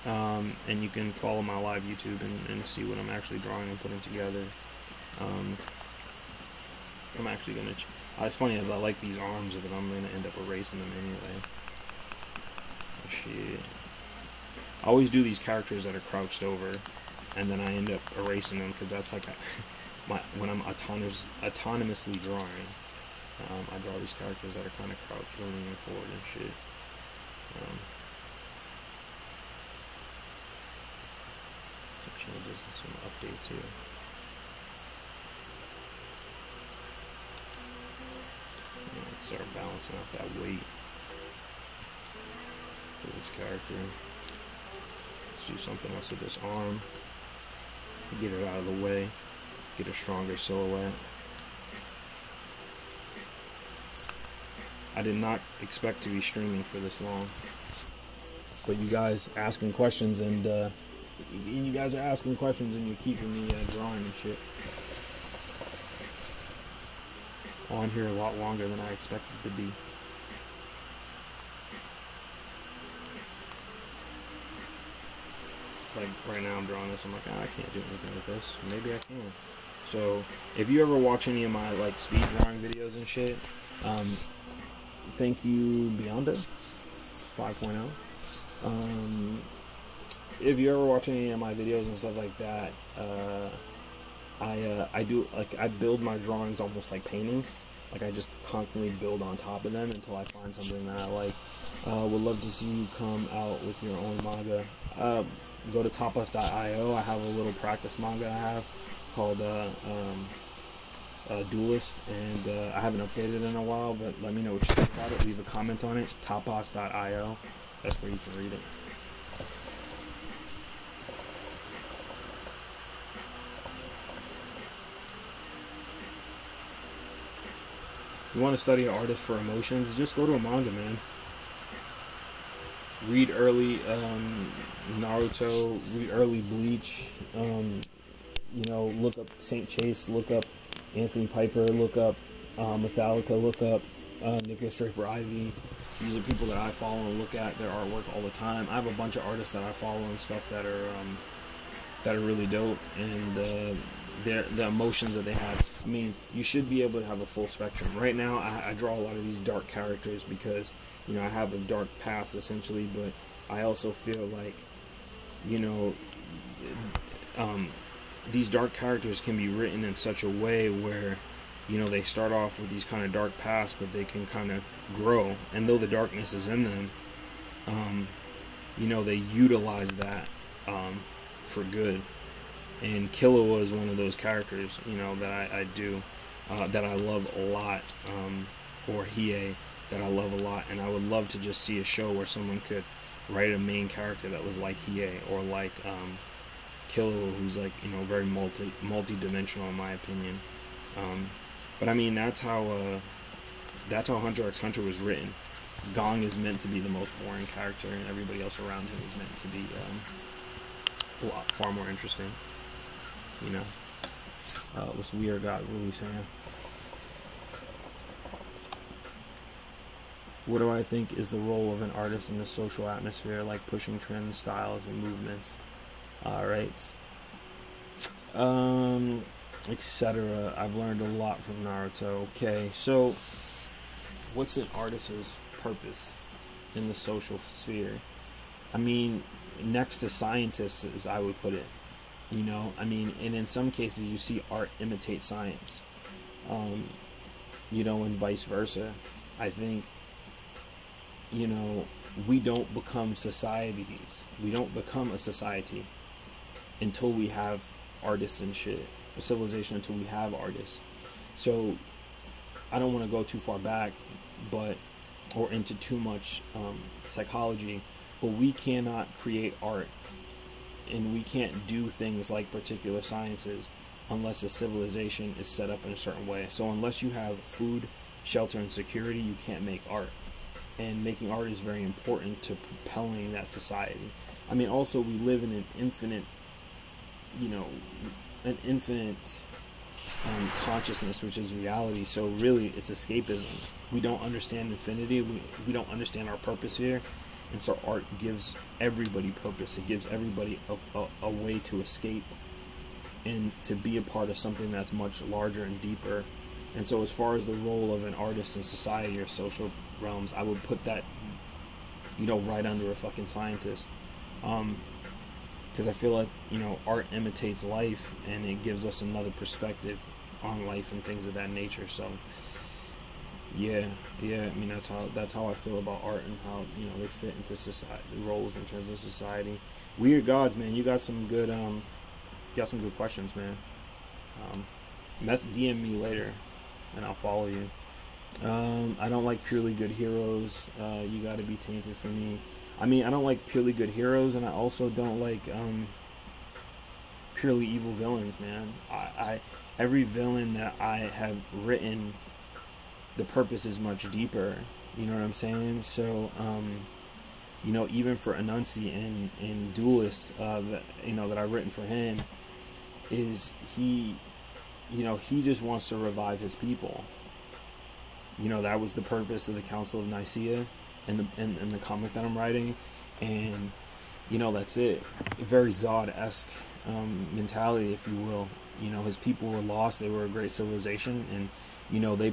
and you can follow my live YouTube and see what I'm actually drawing and putting together. I'm actually gonna. It's funny, as I like these arms, but I'm gonna end up erasing them anyway. Oh, shit. I always do these characters that are crouched over, and then I end up erasing them because that's like when I'm autonomously drawing. I draw these characters that are kind of crouched, leaning forward and shit. Some changes and some updates here. Let's start balancing out that weight for this character. Let's do something else with this arm. Get it out of the way. Get a stronger silhouette. I did not expect to be streaming for this long. But you guys asking questions, and you guys are asking questions, and you're keeping me drawing and shit on here a lot longer than I expected to be. Like right now I'm drawing this, I'm like, I can't do anything with this. Maybe I can. So if you ever watch any of my like speed drawing videos and shit, thank you Beyonda 5.0. If you ever watch any of my videos and stuff like that, I do, like, I build my drawings almost like paintings. Like, I just constantly build on top of them until I find something that I like. Would love to see you come out with your own manga. Go to tapas.io. I have a little practice manga I have called Duelist, and I haven't updated it in a while, but let me know what you think about it. Leave a comment on it. Tapas.io. That's where you can read it. You want to study an artist for emotions? Just go to a manga, man. Read early Naruto. Read early Bleach. You know, look up Saint Chase. Look up Anthony Piper. Look up Metallica. Look up Nicholas Draper Ivy. These are people that I follow and look at their artwork all the time. I have a bunch of artists that I follow and stuff that are really dope, and the emotions that they have. I mean, you should be able to have a full spectrum. Right now, I draw a lot of these dark characters because, you know, I have a dark past essentially, but I also feel like, you know, these dark characters can be written in such a way where, you know, they start off with these kind of dark pasts, but they can kind of grow, and though the darkness is in them, you know, they utilize that for good. And Killua is one of those characters, you know, that I do, that I love a lot, or Hiei, that I love a lot, and I would love to just see a show where someone could write a main character that was like Hiei, or like Killua, who's like, you know, very multi-dimensional in my opinion. But I mean, that's how Hunter x Hunter was written. Gong is meant to be the most boring character, and everybody else around him is meant to be a lot far more interesting. You know, what's weird got Louis saying? What do I think is the role of an artist in the social atmosphere, like pushing trends, styles, and movements? Alright. Etc. I've learned a lot from Naruto. Okay, so what's an artist's purpose in the social sphere? I mean, next to scientists, as I would put it. You know, I mean, and in some cases you see art imitate science, you know, and vice versa. I think, you know, we don't become societies. We don't become a society until we have artists and shit. A civilization until we have artists. So I don't want to go too far back, or into too much psychology, but we cannot create art, and we can't do things like particular sciences unless a civilization is set up in a certain way. So unless you have food, shelter, and security, you can't make art. And making art is very important to propelling that society. I mean, also, we live in an infinite, consciousness, which is reality. So really, it's escapism. We don't understand infinity. We don't understand our purpose here. And so art gives everybody purpose. It gives everybody a way to escape and to be a part of something that's much larger and deeper. And so as far as the role of an artist in society or social realms, I would put that, right under a fucking scientist. Because I feel like, art imitates life, and it gives us another perspective on life and things of that nature. So yeah, I mean, that's how I feel about art and how, they fit into society, roles in terms of society. Weird Gods, man, you got some good questions, man. DM me later and I'll follow you. I don't like purely good heroes. You gotta be tainted for me. I mean, I don't like purely good heroes, and I also don't like purely evil villains, man. Every villain that I have written, the purpose is much deeper. You know what I'm saying? So, even for Anansi in Duelist, that I've written for him, is he just wants to revive his people. That was the purpose of the Council of Nicaea in the comic that I'm writing, and that's it. A very Zod-esque mentality, if you will. His people were lost. They were a great civilization, and they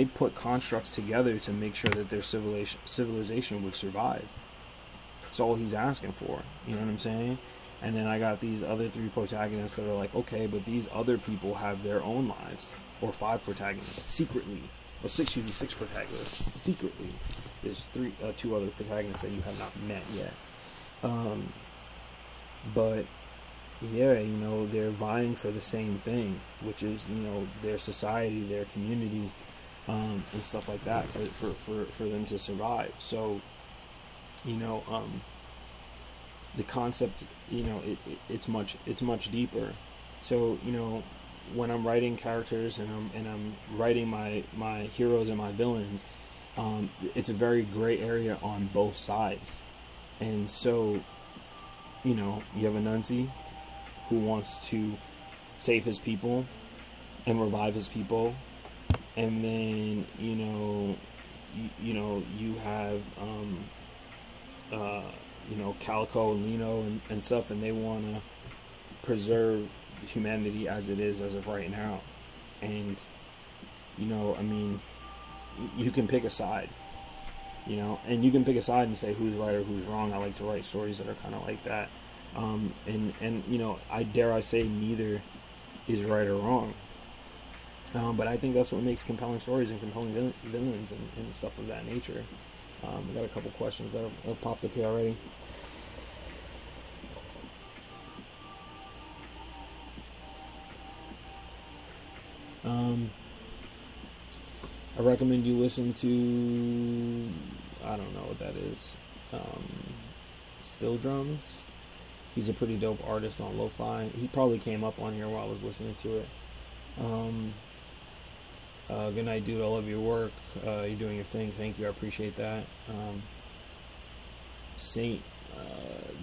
put constructs together to make sure that their civilization would survive. That's all he's asking for. You know what I'm saying? And then I got these other 3 protagonists that are like, okay, but these other people have their own lives. Or 5 protagonists secretly. Or 6 protagonists secretly. There's 2 other protagonists that you have not met yet. But yeah, they're vying for the same thing, which is, their society, their community, and stuff like that for them to survive. So, the concept, it's much deeper. So, when I'm writing characters and I'm writing my heroes and my villains, it's a very gray area on both sides. And so, you have Anansi, who wants to save his people and revive his people, and then you have Calico and Lino and stuff, and they want to preserve humanity as it is as of right now. And I mean, you can pick a side, and you can pick a side and say who's right or who's wrong. I like to write stories that are kind of like that. And I dare say neither is right or wrong. But I think that's what makes compelling stories and compelling villains and stuff of that nature. I got a couple questions that have popped up here already. I recommend you listen to, I don't know what that is, Still Drums. He's a pretty dope artist on lo-fi. He probably came up on here while I was listening to it. Good night, dude. I love your work. You're doing your thing. Thank you. I appreciate that. Saint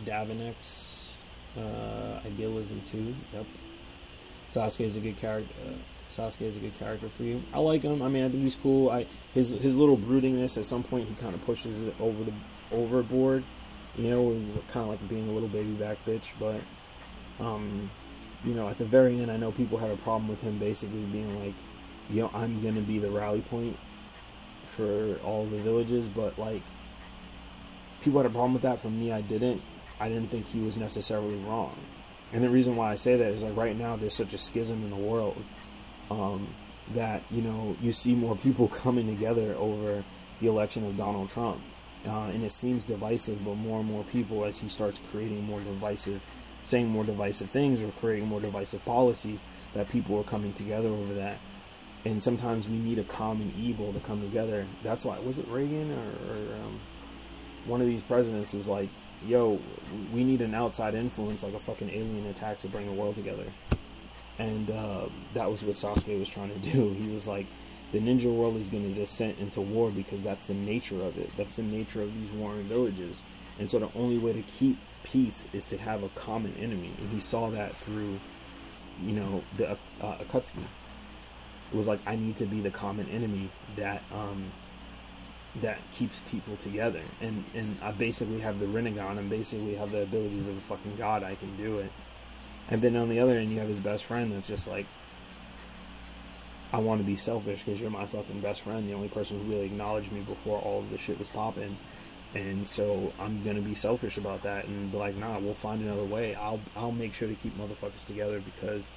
Davinex, Idealism 2. Yep. Sasuke is a good character. Sasuke is a good character for you. I like him. I mean, I think he's cool. His little broodingness, at some point he kind of pushes it overboard. He's kind of like being a little baby back bitch. But at the very end, I know people had a problem with him basically being like, I'm gonna be the rally point for all the villages. But like, people had a problem with that. For me, I didn't think he was necessarily wrong. And the reason why I say that is like right now there's such a schism in the world that you see more people coming together over the election of Donald Trump, and it seems divisive. But more and more people, as he starts creating saying more divisive things or creating more divisive policies, that people are coming together over that. And sometimes we need a common evil to come together. That's why, was it Reagan or one of these presidents was like, yo, we need an outside influence, like a fucking alien attack to bring the world together. And that was what Sasuke was trying to do. He was like, the ninja world is going to descend into war because that's the nature of it. That's the nature of these warring villages. And so the only way to keep peace is to have a common enemy. And he saw that through, you know, the Akatsuki. It was like, I need to be the common enemy that that keeps people together. And I basically have the Rinnegan, and basically have the abilities of a fucking god. I can do it. And then on the other end, you have his best friend that's just like, I want to be selfish because you're my fucking best friend, the only person who really acknowledged me before all of the shit was popping. And so I'm gonna be selfish about that and be like, nah, we'll find another way. I'll make sure to keep motherfuckers together because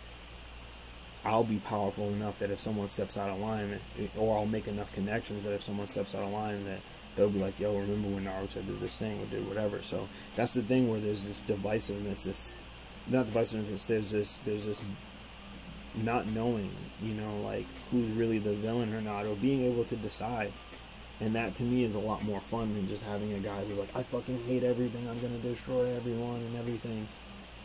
I'll be powerful enough that if someone steps out of line, or I'll make enough connections that if someone steps out of line, that they'll be like, yo, remember when Naruto did this thing or did whatever. So that's the thing where there's this divisiveness, there's this not knowing, you know, like who's really the villain or not, or being able to decide. And that to me is a lot more fun than just having a guy who's like, I fucking hate everything, I'm gonna destroy everyone and everything.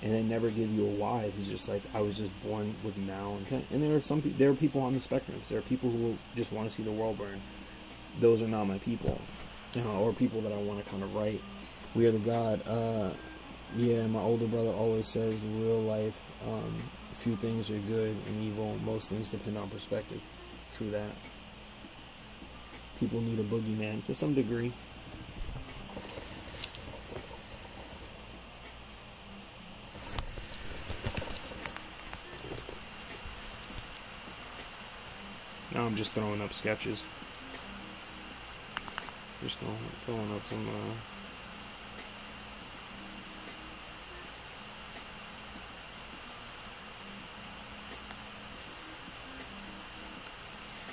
And they never give you a why. He's just like, I was just born with malintent. And there are people on the spectrums. There are people who just want to see the world burn. Those are not my people, you know, or people that I want to kind of write. We are the God. Yeah, my older brother always says, real life, few things are good and evil. Most things depend on perspective. True that. People need a boogeyman to some degree. Now I'm just throwing up sketches. Just throwing up some,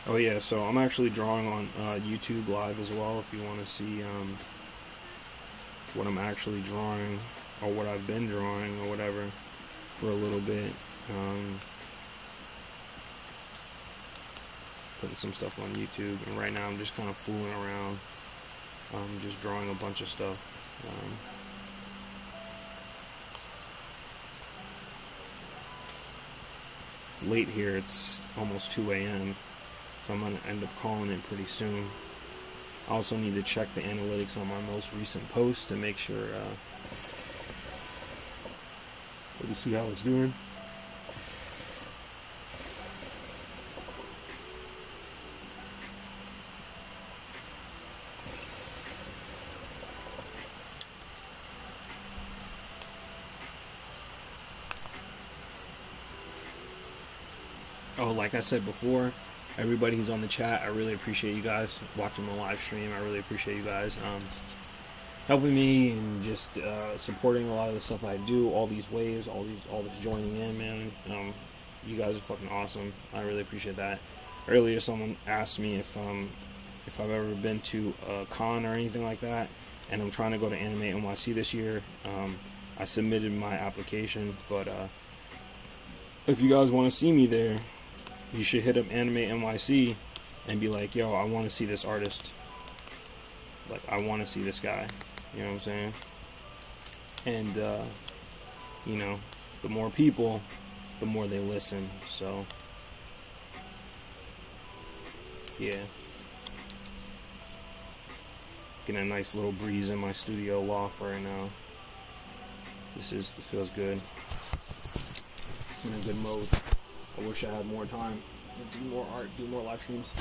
Oh yeah, so I'm actually drawing on YouTube Live as well if you want to see what I'm actually drawing, or what I've been drawing, or whatever, for a little bit. Putting some stuff on YouTube, and right now I'm just kind of fooling around, just drawing a bunch of stuff. It's late here, it's almost 2 a.m., so I'm going to end up calling it pretty soon. I also need to check the analytics on my most recent post to make sure, let me see how it's doing. Oh, like I said before, everybody who's on the chat, I really appreciate you guys watching the live stream. I really appreciate you guys helping me and just supporting a lot of the stuff I do. All these waves, all this joining in, man. You guys are fucking awesome. I really appreciate that. Earlier, someone asked me if I've ever been to a con or anything like that, and I'm trying to go to Anime NYC this year. I submitted my application, but if you guys want to see me there, you should hit up Anime NYC and be like, yo, I want to see this artist. Like, I want to see this guy. You know what I'm saying? And, you know, the more people, the more they listen. So, yeah. Getting a nice little breeze in my studio loft right now. This feels good. I'm in a good mode. I wish I had more time to do more art, do more live streams.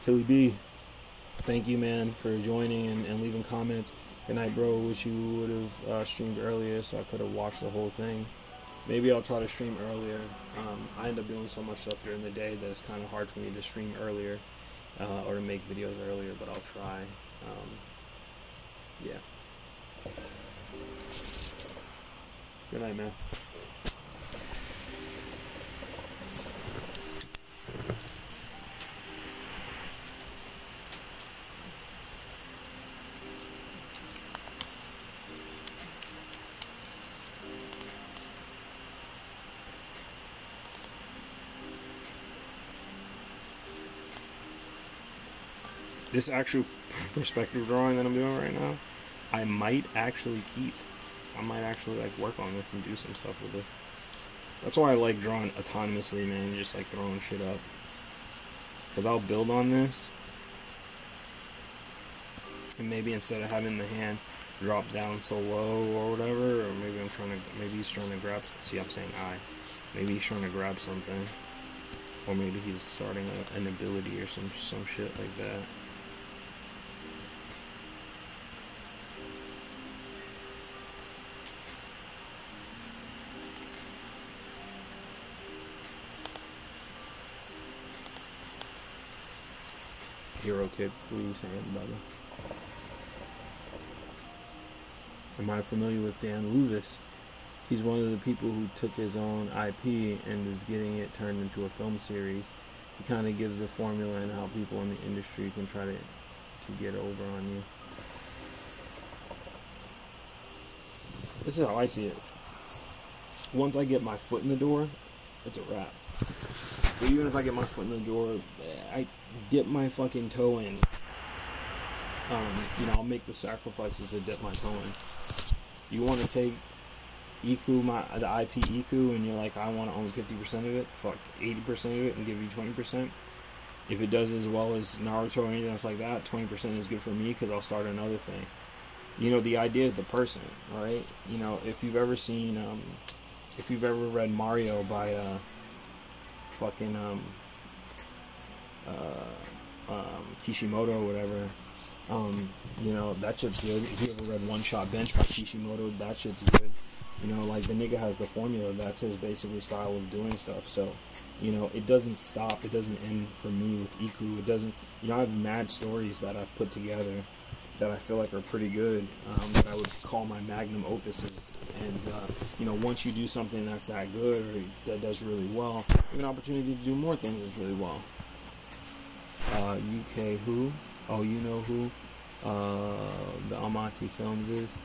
Tilly B, thank you, man, for joining and leaving comments. Good night, bro. Wish you would have streamed earlier so I could have watched the whole thing. Maybe I'll try to stream earlier. I end up doing so much stuff during the day that it's kind of hard for me to stream earlier or to make videos earlier, but I'll try. Yeah. Good night, man. This actual perspective drawing that I'm doing right now, I might actually keep. I might actually like work on this and do some stuff with it. That's why I like drawing autonomously, man. Just like throwing shit up. Because I'll build on this. And maybe instead of having the hand drop down so low or whatever, or maybe maybe he's trying to grab, see, I'm saying maybe he's trying to grab something. Or maybe he's starting an ability or some shit like that. Hero Kid, what are you saying, brother? Am I familiar with Dan Luvis? He's one of the people who took his own IP and is getting it turned into a film series. He kind of gives the formula and how people in the industry can try to get over on you. This is how I see it. Once I get my foot in the door, it's a wrap. So even if I get my foot in the door, I dip my fucking toe in. You know, I'll make the sacrifices to dip my toe in. You want to take Ekoo, the IP Ekoo, and you're like, I want to own 50% of it, fuck 80% of it, and give you 20%. If it does as well as Naruto or anything else like that, 20% is good for me because I'll start another thing. You know, the idea is the person, right? You know, if you've ever seen, if you've ever read Mario by fucking Kishimoto or whatever, you know, that shit's good. If you ever read One Shot Bench by Kishimoto, that shit's good. You know, like, the nigga has the formula. That's his basically style of doing stuff. So, you know, it doesn't stop. It doesn't end for me with Ekoo. It doesn't, you know, I have mad stories that I've put together that I feel like are pretty good, that I would call my magnum opuses. And, you know, once you do something that's that good or that does really well, you have an opportunity to do more things that's really well. UK who? Oh, you know who the Almaty Films is?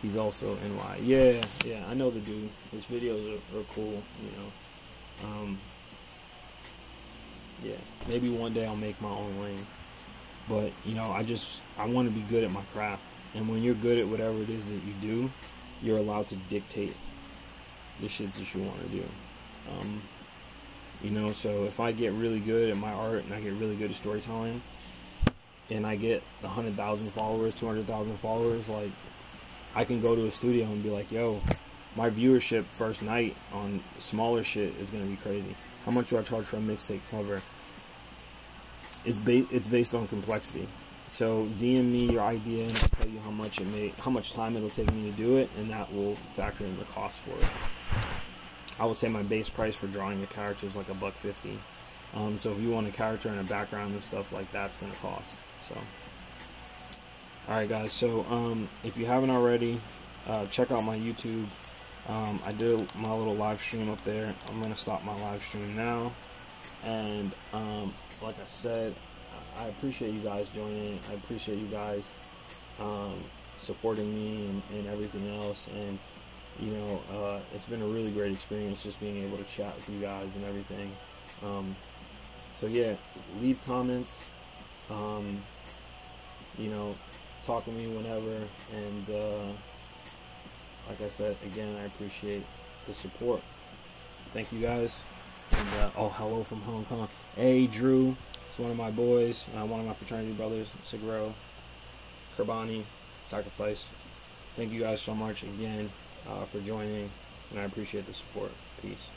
He's also NY. Yeah, I know the dude. His videos are cool, you know. Yeah, maybe one day I'll make my own lane. But, you know, I want to be good at my craft. And when you're good at whatever it is that you do, you're allowed to dictate the shits that you want to do. You know, so if I get really good at my art and I get really good at storytelling and I get 100,000 followers, 200,000 followers, like, I can go to a studio and be like, yo, my viewership first night on smaller shit is going to be crazy. How much do I charge for a mixtape cover? It's based on complexity. So DM me your idea and I'll tell you how much time it'll take me to do it, and that will factor in the cost for it. I would say my base price for drawing a character is like $150. So if you want a character and a background and stuff like that, it's gonna cost. So, all right, guys. So if you haven't already, check out my YouTube. I did my little live stream up there. I'm gonna stop my live stream now. And like I said, I appreciate you guys joining. I appreciate you guys supporting me and everything else. And you know, it's been a really great experience just being able to chat with you guys and everything. So yeah, leave comments. You know, talk to me whenever. And like I said, again, I appreciate the support. Thank you guys. And oh, hello from Hong Kong. Hey, Drew. It's one of my boys, one of my fraternity brothers, Seguro, Kerbani, Sacrifice. Thank you guys so much again for joining, and I appreciate the support. Peace.